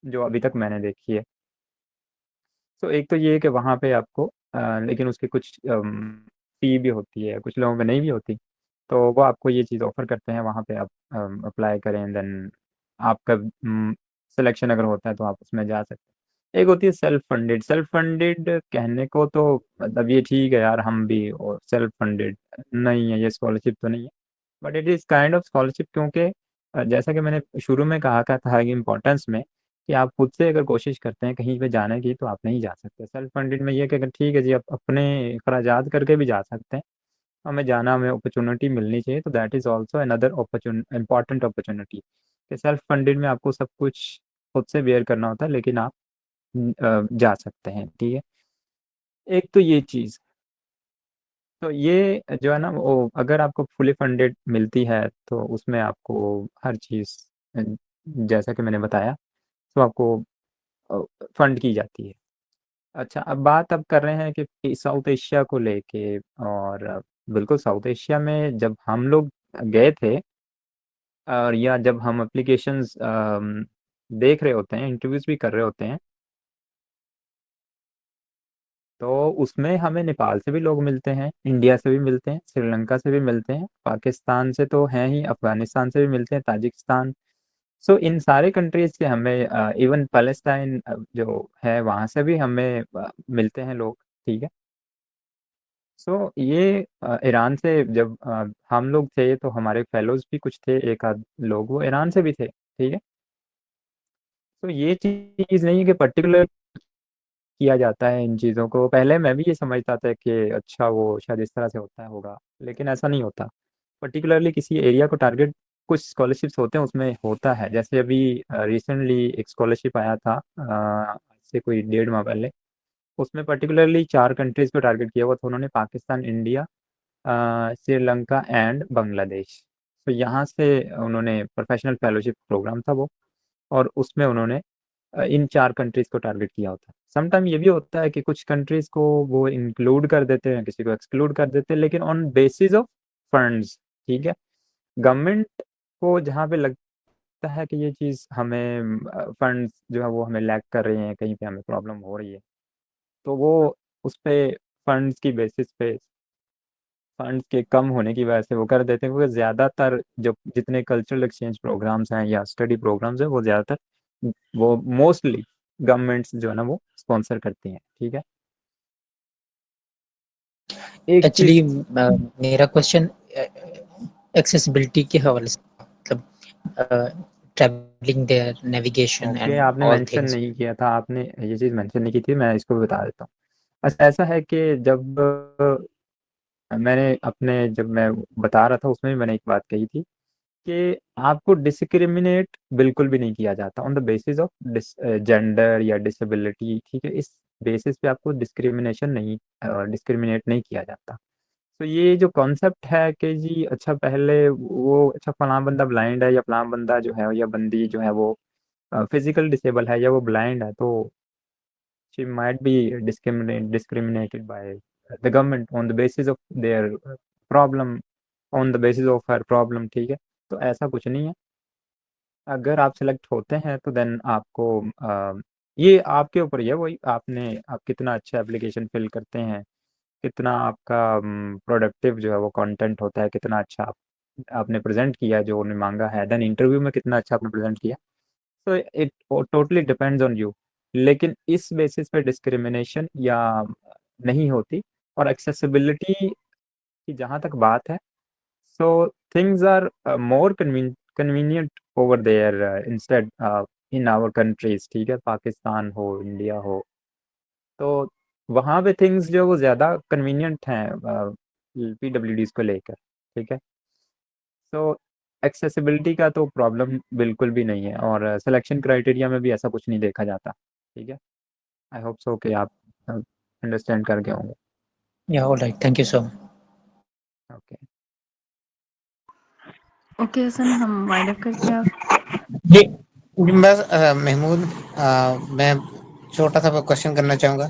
जो अभी तक मैंने देखी है। तो एक तो ये है कि वहाँ पे आपको लेकिन उसकी कुछ फ़ी भी होती है, कुछ लोगों में नहीं भी होती। तो वो आपको ये चीज़ ऑफ़र करते हैं, वहाँ पे आप अप्लाई करें, देन आपका सिलेक्शन अगर होता है तो आप उसमें जा सकते हैं। एक होती है सेल्फ फंडेड। सेल्फ फंडेड कहने को तो मतलब ये ठीक है यार, हम भी और सेल्फ फंडेड नहीं है, ये स्कॉलरशिप तो नहीं है, but it is kind of scholarship, क्योंकि जैसा कि मैंने शुरू में कहा था कि इम्पोर्टेंस में, कि आप खुद से अगर कोशिश करते हैं कहीं पे जाने की तो आप नहीं जा सकते। सेल्फ फंडेड में ये है कि अगर ठीक है जी, आप अपने खर्चात करके भी जा सकते हैं, हमें जाना, हमें अपॉर्चुनिटी मिलनी चाहिए, तो that is also another important opportunity, कि सेल्फ फंडेड में आपको सब कुछ खुद से बेयर करना होता है, लेकिन आप जा सकते हैं, ठीक है। एक तो ये चीज़, तो ये जो है ना, वो अगर आपको फुली फंडेड मिलती है तो उसमें आपको हर चीज़ अ, जैसा कि मैंने बताया, तो आपको फंड की जाती है। अच्छा, अब बात अब कर रहे हैं कि साउथ एशिया को लेके, और बिल्कुल साउथ एशिया में जब हम लोग गए थे, और या जब हम एप्लीकेशंस देख रहे होते हैं, इंटरव्यूज़ भी कर रहे होते हैं, तो उसमें हमें नेपाल से भी लोग मिलते हैं, इंडिया से भी मिलते हैं, श्रीलंका से भी मिलते हैं, पाकिस्तान से तो हैं ही, अफ़गानिस्तान से भी मिलते हैं, ताजिकिस्तान। सो इन सारे कंट्रीज़ के हमें इवन पैलेस्टाइन जो है वहाँ से भी हमें मिलते हैं लोग, ठीक है। सो ये ईरान से जब हम लोग थे तो हमारे फेलोज़ भी कुछ थे, एक आध लोग वो ईरान से भी थे, ठीक है। तो ये चीज़ नहीं है कि पर्टिकुलर किया जाता है इन चीज़ों को। पहले मैं भी ये समझता था कि अच्छा वो शायद इस तरह से होता होगा, लेकिन ऐसा नहीं होता। पर्टिकुलरली किसी एरिया को टारगेट कुछ स्कॉलरशिप्स होते हैं, उसमें होता है। जैसे अभी रिसेंटली एक स्कॉलरशिप आया था आज से कोई 1.5 माह पहले, उसमें पर्टिकुलरली 4 कंट्रीज़ को टारगेट किया हुआ था उन्होंने, पाकिस्तान, इंडिया, श्रीलंका एंड बांग्लादेश। तो यहाँ से उन्होंने प्रोफेशनल फेलोशिप प्रोग्राम था वो, और उसमें उन्होंने इन 4 कंट्रीज़ को टारगेट किया होता है। समटाइम ये भी होता है कि कुछ कंट्रीज़ को वो इंक्लूड कर देते हैं, किसी को एक्सक्लूड कर देते हैं, लेकिन ऑन बेसिस ऑफ फंड्स, ठीक है। गवर्नमेंट को जहाँ पे लगता है कि ये चीज़ हमें फंड्स जो है वो हमें लैग कर रहे हैं, कहीं पे हमें प्रॉब्लम हो रही है, तो वो उस पे फंड्स की बेसिस पे, फंड्स के कम होने की वजह से वो कर देते हैं, क्योंकि ज़्यादातर जो जितने कल्चरल एक्सचेंज प्रोग्राम्स हैं या स्टडी प्रोग्राम्स हैं, वो ज़्यादातर वो मोस्टली गवर्नमेंट्स जो है ना वो स्पॉन्सर करती हैं, ठीक है। एक एक्चुअली चीज़, मेरा क्वेश्चन एक्सेसिबिलिटी के हवाले से, मतलब traveling there, navigation okay, and आपने all मेंशन things. नहीं किया था, आपने ये चीज़ मेंशन नहीं की थी, मैं इसको भी बता देता हूँ। अच्छा, ऐसा है कि जब मैं बता रहा था उसमें भी मैंने एक बात कही थी कि आपको डिस्क्रिमिनेट बिल्कुल भी नहीं किया जाता on the basis of gender या डिसेबिलिटी, ठीक है? इस बेसिस पे आपको डिस्क्रिमिनेट नहीं किया जाता। तो ये जो कॉन्सेप्ट है कि जी अच्छा पहले वो अच्छा फलां बंदा ब्लाइंड है या फलां बंदा जो है या बंदी जो है वो फिजिकल डिसेबल है या वो ब्लाइंड है, तो she might be discriminated by the government on the basis of their problem, on the basis of her problem, ठीक है? तो ऐसा कुछ नहीं है। अगर आप सेलेक्ट होते हैं तो देन आपको ये आपके ऊपर ही है, वही आप कितना अच्छा एप्लीकेशन फिल करते हैं, कितना आपका प्रोडक्टिव जो है वो कंटेंट होता है, कितना अच्छा आपने प्रेजेंट किया जो उन्हें मांगा है, देन इंटरव्यू में कितना अच्छा आपने प्रेजेंट किया। तो it totally depends on you. लेकिन इस बेसिस पे डिस्क्रिमिनेशन या नहीं होती। और एक्सेसिबिलिटी की जहाँ तक बात है, so things are more convenient over there instead in our countries, ठीक है? पाकिस्तान हो, इंडिया हो, तो वहाँ पे थिंग्स जो वो ज़्यादा कन्वीनियंट हैं पीडब्ल्यूडीज को लेकर, ठीक है? तो एक्सेसिबिलिटी का तो प्रॉब्लम बिल्कुल भी नहीं है और सिलेक्शन क्राइटेरिया में भी ऐसा कुछ नहीं देखा जाता, ठीक है? आई होप सो कि आप अंडरस्टैंड कर गए होंगे। Yeah, all right. Thank you so much. Okay, okay Hasan, हम वाइंड अप करते हैं अब। जी बस महमूद, मैं छोटा सा क्वेश्चन करना चाहूँगा।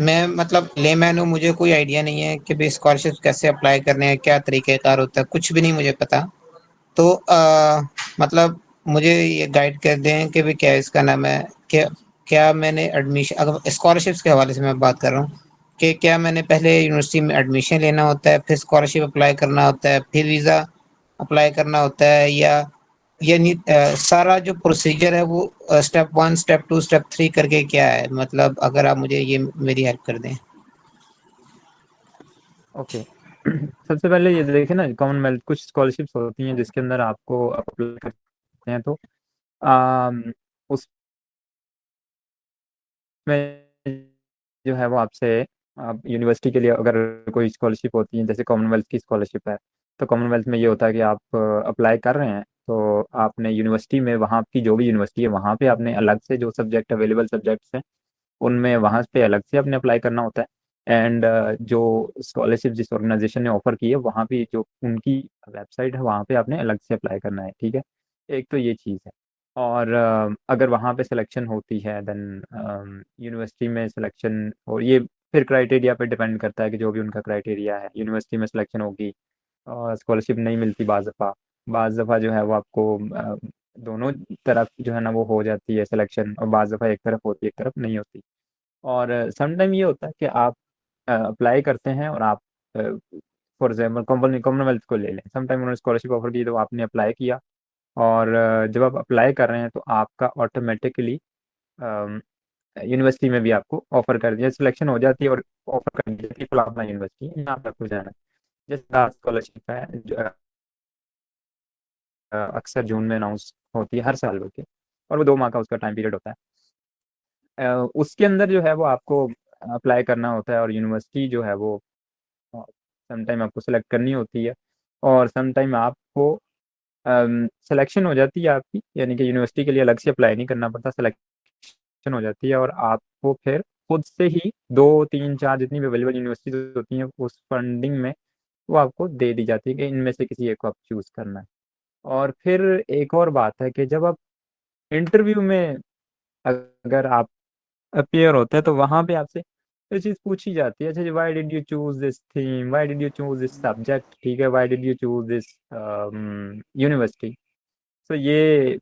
मैं मतलब लेमैन हूँ, मुझे कोई आइडिया नहीं है कि भाई स्कॉलरशिप कैसे अप्लाई करने हैं, क्या तरीक़ेकार होता है, कुछ भी नहीं मुझे पता। तो मतलब मुझे ये गाइड कर दें कि भाई क्या इसका नाम है, क्या क्या मैंने एडमिशन, अगर स्कॉलरशिप्स के हवाले से मैं बात कर रहा हूँ, कि क्या मैंने पहले यूनिवर्सिटी में एडमिशन लेना होता है, फिर स्कॉलरशिप अप्लाई करना होता है, फिर वीज़ा अप्लाई करना होता है, या नहीं सारा जो प्रोसीजर है वो स्टेप 1, स्टेप 2, स्टेप 3 करके क्या है? मतलब अगर आप मुझे ये मेरी हेल्प कर दें। ओके। सबसे पहले ये देखिए ना, कॉमनवेल्थ कुछ स्कॉलरशिप्स होती हैं जिसके अंदर आपको अप्लाई करते हैं, तो आम, उसमें जो है वो आपसे आप यूनिवर्सिटी के लिए अगर कोई स्कॉलरशिप होती है, जैसे कॉमनवेल्थ की स्कॉलरशिप है, तो कॉमनवेल्थ में ये होता है कि आप अप्लाई कर रहे हैं, तो आपने यूनिवर्सिटी में, वहाँ की जो भी यूनिवर्सिटी है वहाँ पे आपने अलग से जो सब्जेक्ट अवेलेबल सब्जेक्ट्स हैं उनमें वहाँ पे अलग से आपने अप्लाई करना होता है। एंड जो स्कॉलरशिप जिस ऑर्गेनाइजेशन ने ऑफर की है वहाँ पे जो उनकी वेबसाइट है वहाँ पे आपने अलग से अप्लाई करना है, ठीक है? एक तो ये चीज़ है। और अगर वहाँ पे सिलेक्शन होती है देन यूनिवर्सिटी में सिलेक्शन, और ये फिर क्राइटेरिया पे डिपेंड करता है कि जो भी उनका क्राइटेरिया है, यूनिवर्सिटी में सिलेक्शन होगी और स्कॉलरशिप नहीं मिलती बाज़ दफ़ा जो है वो आपको दोनों तरफ जो है ना वो हो जाती है सिलेक्शन, और बाज़ दफ़ा एक तरफ होती है, एक तरफ नहीं होती। और सम टाइम ये होता है कि आप अप्लाई करते हैं और आप फॉर एग्जाम्पल कॉमनवेल्थ को ले लें, सम टाइम उन्होंने स्कॉलरशिप ऑफर की तो आपने अप्लाई किया, और जब आप अप्लाई कर रहे हैं तो आपका ऑटोमेटिकली यूनिवर्सिटी में भी आपको ऑफर कर दिया, सिलेक्शन हो जाती है और ऑफर कर दी जाती है फलाना यूनिवर्सिटी यहाँ पर आपको जाना है। जैसे स्कॉलरशिप है जो अक्सर जून में अनाउंस होती है हर साल होती है, और वो 2 माह का उसका टाइम पीरियड होता है। उसके अंदर जो है वो आपको अप्लाई करना होता है, और यूनिवर्सिटी जो है वो सम टाइम आपको सेलेक्ट करनी होती है, और सम टाइम आपको सिलेक्शन हो जाती है आपकी, यानी कि यूनिवर्सिटी के लिए अलग से अप्लाई नहीं करना पड़ता, सिलेक्शन हो जाती है और आपको फिर खुद से ही 2, 3, 4 जितनी भी अवेलेबल यूनिवर्सिटीज होती हैं उस फंडिंग में वो आपको दे दी जाती है कि इनमें से किसी एक को आप चूज़ करना है। और फिर एक और बात है कि जब आप इंटरव्यू में अगर आप अपीयर होते हैं तो वहाँ पे आपसे ये चीज़ पूछी जाती है, अच्छा जी why did you choose this theme, why did you choose this subject, ठीक है, why did you choose this university. तो ये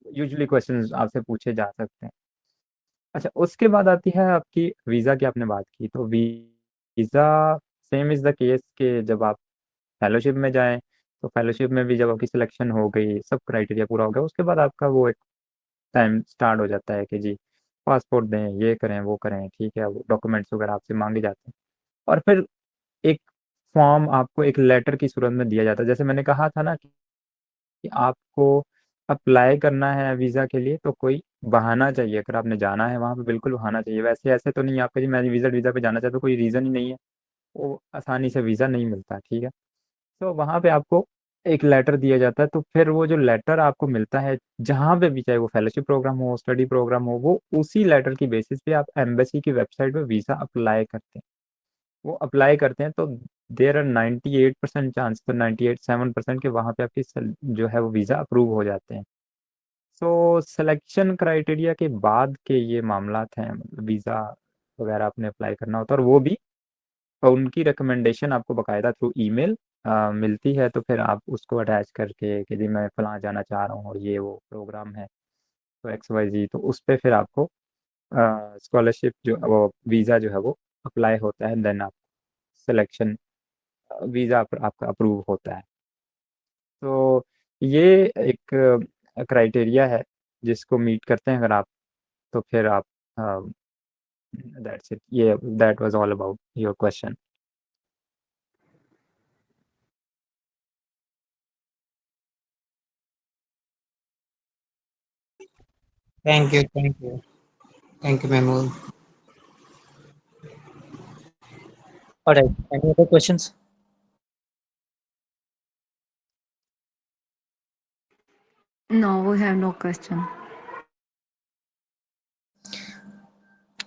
यूजुअली क्वेश्चंस आपसे पूछे जा सकते हैं। अच्छा, उसके बाद आती है आपकी वीज़ा की, आपने बात की, तो visa same is the case कि जब आप फेलोशिप में जाएं तो फेलोशिप में भी जब आपकी सिलेक्शन हो गई, सब क्राइटेरिया पूरा हो गया, उसके बाद आपका वो एक टाइम स्टार्ट हो जाता है कि जी पासपोर्ट दें, ये करें, वो करें, ठीक है, वो डॉक्यूमेंट्स वगैरह आपसे मांगे जाते हैं। और फिर एक फॉर्म आपको एक लेटर की सूरत में दिया जाता है। जैसे मैंने कहा था ना कि आपको अप्लाई करना है वीज़ा के लिए, तो कोई बहाना चाहिए। अगर आपने जाना है वहाँ पे, बिल्कुल बहाना चाहिए। वैसे ऐसे तो नहीं आपका जी मैं वीज़ा पे जाना चाहता हूँ, कोई रीज़न ही नहीं है, वो आसानी से वीज़ा नहीं मिलता, ठीक है। तो वहाँ पे आपको एक लेटर दिया जाता है, तो फिर वो जो लेटर आपको मिलता है जहाँ पे भी, चाहे वो फेलोशिप प्रोग्राम हो, स्टडी प्रोग्राम हो, वो उसी लेटर की बेसिस पे आप एम्बेसी की वेबसाइट पे वीज़ा अप्लाई करते हैं। वो अप्लाई करते हैं तो देर आर 98% चांस, तो 98-7% के वहाँ पे आपकी जो है वो वीज़ा अप्रूव हो जाते हैं। तो सिलेक्शन क्राइटेरिया के बाद के ये मामलात हैं, वीज़ा वगैरह आपने अप्लाई करना होता है, और वो भी उनकी रिकमेंडेशन आपको बाकायदा थ्रू ईमेल मिलती है। तो फिर आप उसको अटैच करके कि जी मैं फलां जाना चाह रहा हूँ और ये वो प्रोग्राम है, तो XYZ, तो उस पे फिर आपको स्कॉलरशिप जो वो वीज़ा जो है वो अप्लाई होता है। देन आप सिलेक्शन वीज़ा आपका अप्रूव होता है। तो ये एक क्राइटेरिया है जिसको मीट करते हैं अगर आप, तो फिर आप दैट्स इट। ये that was all about your question. Thank you, thank you, Mahmood. All right. Any other questions? No, we have no question.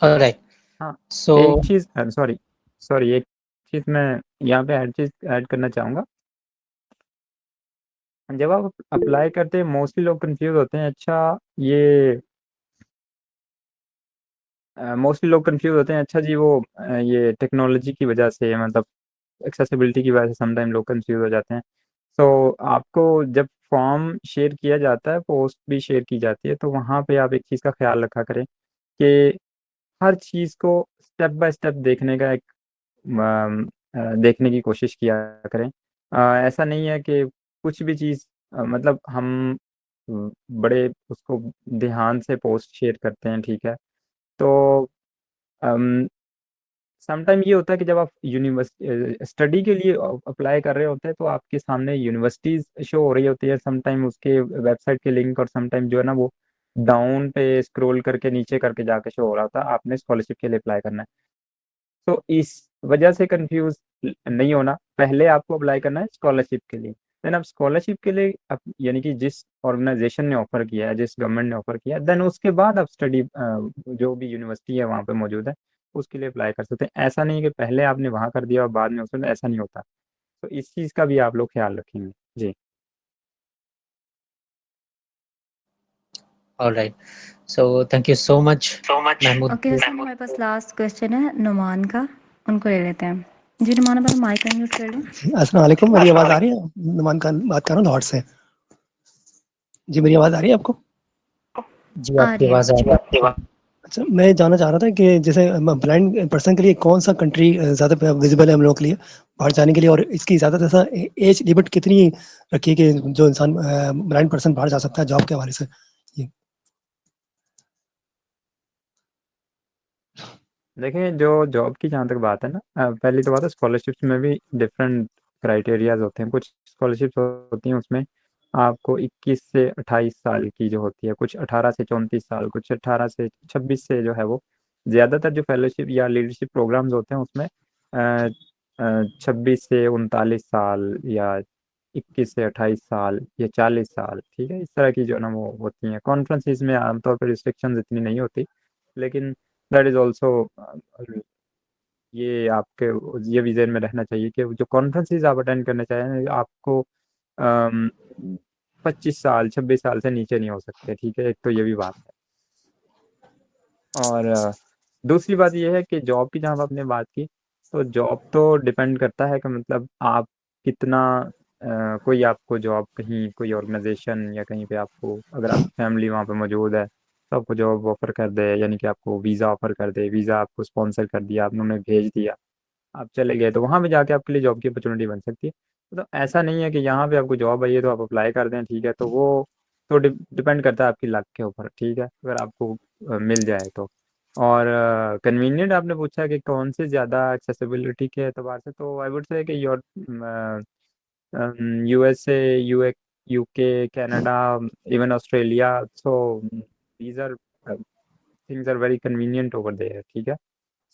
All right. हाँ, So एक चीज़ सॉरी सॉरी एक चीज़ मैं यहाँ पे ऐड करना चाहूँगा। जब आप अप्लाई करते हैं मोस्टली लोग कंफ्यूज होते हैं। अच्छा ये मोस्टली लोग कंफ्यूज होते हैं, अच्छा जी वो ये टेक्नोलॉजी की वजह से, मतलब एक्सेसिबिलिटी की वजह से समटाइम लोग कंफ्यूज हो जाते हैं। तो आपको जब फॉर्म शेयर किया जाता है, पोस्ट भी शेयर की जाती है, तो वहाँ पे आप एक चीज़ का ख्याल रखा करें कि हर चीज़ को स्टेप बाय स्टेप देखने का एक देखने की कोशिश किया करें। ऐसा नहीं है कि कुछ भी चीज़ मतलब हम बड़े उसको ध्यान से पोस्ट शेयर करते हैं, ठीक है। तो समटाइम ये होता है कि जब आप स्टडी के लिए अप्लाई कर रहे होते हैं, तो आपके सामने यूनिवर्सिटीज़ शो हो रही होती है, समटाइम उसके वेबसाइट के लिंक, और समटाइम जो है ना वो डाउन पे स्क्रॉल करके नीचे करके जाके शो हो रहा होता है आपने स्कॉलरशिप के लिए अप्लाई करना है। तो इस वजह से कंफ्यूज नहीं होना, पहले आपको अप्लाई करना है स्कॉलरशिप के लिए। देन आप स्कॉलरशिप के लिए यानी कि जिस ऑर्गेनाइजेशन ने ऑफर किया है, जिस गवर्नमेंट ने ऑफर किया है, देन उसके बाद आप स्टडी जो भी यूनिवर्सिटी है वहाँ पे मौजूद है उसके लिए अप्लाई कर सकते हैं। ऐसा नहीं है कि पहले आपने वहाँ कर दिया और बाद में उसमें, ऐसा नहीं होता। तो इस चीज़ का भी आप लोग ख्याल रखेंगे जी। all right. So thank you so much, Mahmood. Okay, जैसे हमारे पास लास्ट क्वेश्चन है नुमान का, उनको ले लेते हैं। जी नुमान, अपना माइक अनम्यूट कर लें। अस्सलाम वालेकुम, मेरी आवाज़ आ रही है? नुमान खान बात कर रहा हूँ लाहौर से। जी, मेरी आवाज़ आ रही है आपको? जी आ आपकी रही है। आवाज़ आ रही है। अच्छा, मैं जानना चाह रहा था कि जैसे ब्लाइंड पर्सन के लिए कौन-सा कंट्री ज़्यादा विज़िबल है हम लोगों के लिए बाहर जाने के लिए, और इसकी ज़्यादा ऐसा एज लिमिट कितनी रखी है कि जो इंसान ब्लाइंड पर्सन बाहर जा सकता है जॉब के हवाले से? जी। देखिए जो जॉब की जहाँ तक बात है ना, पहली तो बात है स्कॉलरशिप्स में भी डिफरेंट क्राइटेरियाज होते हैं। कुछ स्कॉलरशिप्स होती हैं उसमें आपको 21 से 28 साल की जो होती है, कुछ 18 से 34 साल, कुछ 18 से 26 से जो है वो, ज़्यादातर जो फेलोशिप या लीडरशिप प्रोग्राम्स होते हैं उसमें 26 से 39 साल, या 21 से 28 साल, या 40 साल, ठीक है। इस तरह की जो ना वो होती हैं। कॉन्फ्रेंसिस में आमतौर पर रिस्ट्रिक्शंस इतनी नहीं होती, लेकिन दैट इज़ ऑल्सो ये आपके ये विज़न में रहना चाहिए कि जो कॉन्फ्रेंसेस आप अटेंड करना चाहें, आपको 25 साल 26 साल से नीचे नहीं हो सकते, ठीक है। एक तो ये भी बात है। और दूसरी बात ये है कि जॉब की जहाँ आपने बात की, तो जॉब तो डिपेंड करता है कि मतलब आप कितना कोई आपको जॉब कहीं कोई ऑर्गेनाइजेशन या कहीं पे आपको, अगर आपकी फैमिली वहाँ पे मौजूद है तो आपको जॉब ऑफर कर दे, यानी कि आपको वीज़ा ऑफर कर दे, वीज़ा आपको स्पॉन्सर कर दिया, आपने उन्हें भेज दिया, आप चले गए, तो वहाँ पे जाके आपके लिए जॉब की अपॉर्चुनिटी बन सकती है। तो ऐसा नहीं है कि यहाँ पे आपको जॉब आई है तो आप अप्लाई कर दें, ठीक है। तो वो तो डिपेंड करता है आपकी लक के ऊपर, ठीक है, अगर आपको मिल जाए तो। और कन्वीनियंट आपने पूछा कि कौन से ज़्यादा एक्सेसिबिलिटी के एतबार से, तो आई वुड से कि your USA, UK, Canada, even Australia, so these are things are very convenient over there, ठीक है।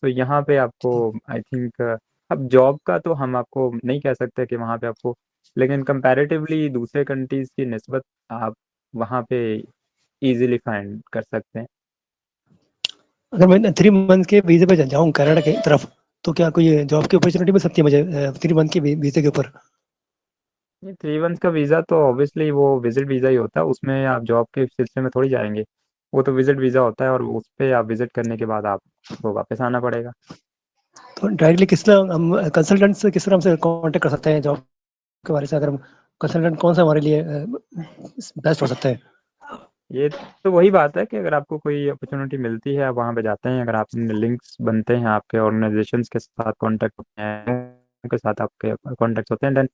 तो यहाँ पे आपको आई थिंक, अब जॉब का तो हम आपको नहीं कह सकते कि वहाँ पे आपको, लेकिन कंपैरेटिवली दूसरे कंट्रीज़ की निस्बत आप वहाँ पे इजीली फाइंड कर सकते हैं। अगर मैं 3 मंथ के वीज़े पे जाऊँ कनाडा की तरफ, तो क्या कोई जॉब की अपॉर्चुनिटी मिल सकती है मुझे 3 मंथ के वीज़े के ऊपर? ये 3 मंथ का वीज़ा तो ऑब्वियसली वो विजिट वीज़ा ही होता है, उसमें आप जॉब के सिलसिले में थोड़ी जाएंगे। वो तो विजिट वीज़ा होता है और उस पे आप विजिट करने के बाद आपको वापस आना पड़ेगा। तो डायरेक्टली किस तरह हम कंसल्टेंट से किस तरह हमसे कांटेक्ट कर सकते हैं जॉब के बारे से? अगर हम कंसल्टेंट कौन सा हमारे लिए बेस्ट हो सकता है? ये तो वही बात है कि अगर आपको कोई अपॉर्चुनिटी मिलती है, आप वहाँ पे जाते हैं, अगर आपने लिंक्स बनते हैं, आपके ऑर्गेनाइजेशंस के साथ कॉन्टैक्ट होते हैं, उनके साथ आपके कॉन्टैक्ट्स होते हैं, देन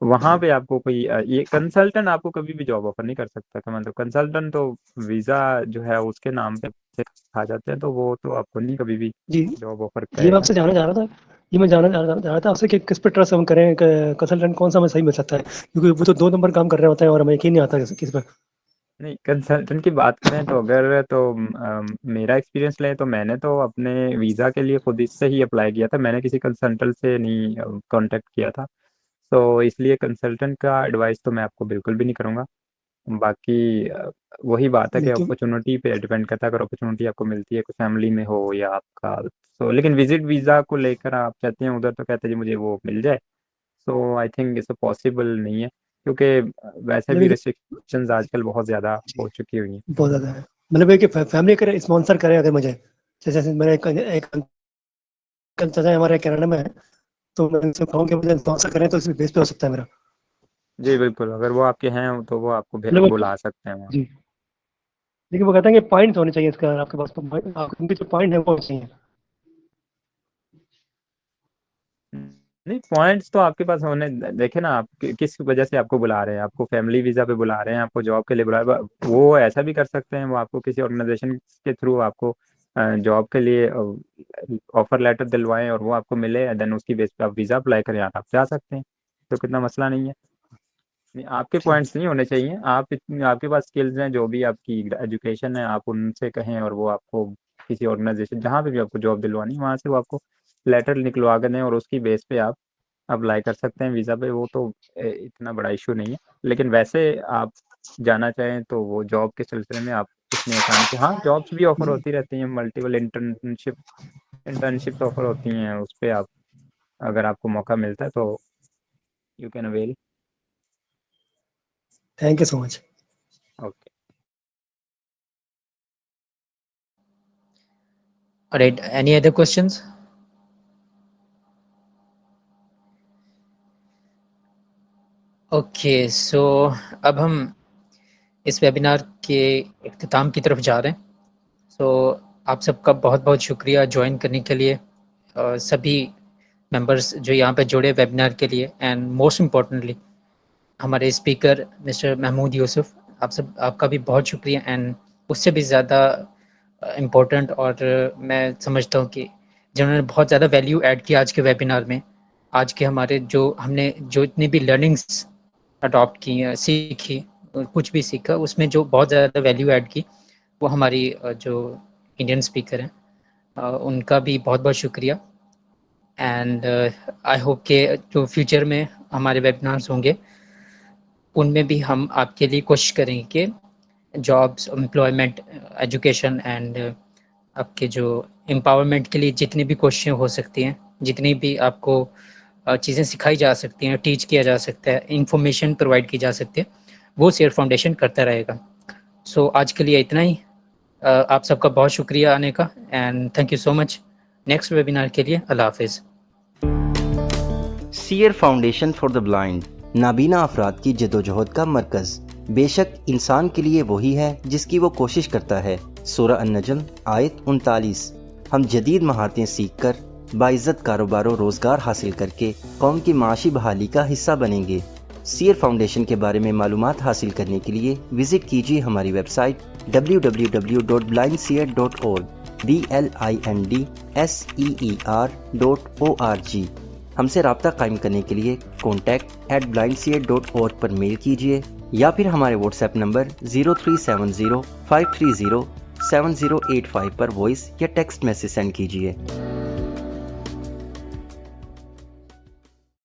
वहाँ पे आपको कोई ये कंसल्टेंट आपको कभी भी जॉब ऑफर नहीं कर सकता। तो मतलब कंसल्टेंट तो वीज़ा जो है उसके नाम पे खा जाते हैं, तो वो तो आपको नहीं कभी भी जी, जॉब ऑफर ये मैं करेगा। आपसे जानना चाह रहा था। ये मैं जानना चाह रहा था आपसे कि किस पे ट्रस्ट हम करें, कंसल्टेंट कौन सा हमें सही मिल सकता है? क्योंकि वो तो 2 नंबर काम कर रहे होते हैं और हमें यकीन नहीं आता किस पे। नहीं, कंसल्टेंट की बात करें तो अगर तो मेरा एक्सपीरियंस लें तो मैंने तो अपने वीज़ा के लिए खुद इससे ही अप्लाई किया था, मैंने किसी कंसल्टेंट से नहीं कांटेक्ट किया था। तो इसलिए कंसल्टेंट का एडवाइस तो मैं आपको बिल्कुल भी नहीं करूँगा। बाकी वही बात है कि नहीं तो अपॉर्चुनिटी पे डिपेंड करता है, अगर अपॉर्चुनिटी आपको मिलती है कोई फैमिली में हो या आपका, तो लेकिन विजिट वीज़ा को लेकर आप चाहते हैं उधर, तो कहते हैं जी मुझे वो मिल जाए, सो आई थिंक इसे पॉसिबल नहीं है, क्योंकि वैसे मतलब भी एक रिस्ट्रिक्शंस आजकल बहुत ज़्यादा जी, हो चुकी हुई हैं। बहुत ज़्यादा है। मतलब है कि फैमिली अगर स्पॉन्सर करे अगर मुझे, जैसे मेरे एक अंकल चाचा हमारे कनाडा में है, तो मैं उनसे कहूँ कि मुझे स्पॉन्सर करें तो इस बेस पे हो सकता है मेरा। जी बिल्कुल, अगर वो आपके हैं तो वो आपको मतलब बुला सकते हैं वहाँ। जी, लेकिन वो कहते हैं कि पॉइंट्स होने चाहिए इसका आपके पास, तो उनके जो पॉइंट है वो चाहिए। नहीं, पॉइंट्स तो आपके पास होने, देखे ना आप किस वजह से आपको बुला रहे हैं, आपको फैमिली वीज़ा पे बुला रहे हैं, आपको जॉब के लिए बुला रहे हैं, वो ऐसा भी कर सकते हैं, वो आपको किसी ऑर्गेनाइजेशन के थ्रू आपको जॉब के लिए ऑफर लेटर दिलवाएं और वो आपको मिले, देन उसकी बेस पे आप वीज़ा अप्लाई करें, आप जा सकते हैं, तो कितना मसला नहीं है। नहीं, आपके जी, पॉइंट्स नहीं होने चाहिए, आप इतनी आपके पास स्किल्स हैं, जो भी आपकी एजुकेशन है आप उनसे कहें और वो आपको किसी ऑर्गेनाइजेशन जहाँ पे भी आपको जॉब दिलवानी है वहाँ से वो आपको लेटर निकलवा कर दें और उसकी बेस पे आप अप्लाई कर सकते हैं वीज़ा पे, वो तो इतना बड़ा इशू नहीं है। लेकिन वैसे आप जाना चाहें तो वो जॉब के सिलसिले में आप इतनी आसानी से, हाँ जॉब्स भी ऑफर होती रहती हैं, मल्टीपल इंटर्नशिप्स ऑफर होती हैं, उस पर आप अगर आपको मौका मिलता है तो you can avail. Thank you so much. Okay. Alright, any other questions? Okay, so अब हम इस वेबिनार के इख्तिताम की तरफ जा रहे हैं। सो आप सबका बहुत बहुत शुक्रिया ज्वाइन करने के लिए, सभी मेंबर्स जो यहाँ पे जुड़े वेबिनार के लिए, एंड मोस्ट इम्पॉर्टेंटली हमारे स्पीकर मिस्टर महमूद यूसुफ, आपका भी बहुत शुक्रिया। एंड उससे भी ज़्यादा इम्पोर्टेंट और मैं समझता हूँ कि जिन्होंने बहुत ज़्यादा वैल्यू ऐड किया आज के वेबिनार में, आज के हमारे हमने जो इतनी भी लर्निंग्स अडॉप्ट की, सीखी, कुछ भी सीखा, उसमें जो बहुत ज़्यादा वैल्यू ऐड की वो हमारी जो इंडियन स्पीकर हैं, उनका भी बहुत बहुत शुक्रिया। एंड आई होप कि जो फ्यूचर में हमारे वेबिनार्स होंगे उनमें भी हम आपके लिए कोशिश करेंगे कि जॉब्स, एम्प्लॉयमेंट, एजुकेशन एंड आपके जो एम्पावरमेंट के लिए जितनी भी कोशिशें हो सकती हैं, जितनी भी आपको चीज़ें सिखाई जा सकती हैं, टीच किया जा सकता है, इंफॉर्मेशन प्रोवाइड की जा सकती है, वो शेयर फाउंडेशन करता रहेगा। सो आज के लिए इतना ही। आप सबका बहुत शुक्रिया आने का, and thank you so much. Next webinar के लिए अल्लाह हाफिज़। Seeyar foundation for the blind नाबीना अफराद की जदोजहद का मरकज़ बेशक इंसान के लिए वही है जिसकी वो कोशिश करता है। सूरह अन-नजम आयत 39। हम जदीद महारतें सीख कर बाइज़्ज़त कारोबार रोज़गार हासिल करके कौम की माशी बहाली का हिस्सा बनेंगे। सीयर फाउंडेशन के बारे में मालूमात हासिल करने के लिए विज़िट कीजिए हमारी वेबसाइट www.blindseer.org। BLINDSEER.org। हमसे रब्ता कायम करने के लिए contact@blindseer.org पर मेल कीजिए या फिर हमारे व्हाट्सएप नंबर 0370 530 7085 पर वॉइस या टेक्स्ट मैसेज सेंड कीजिए।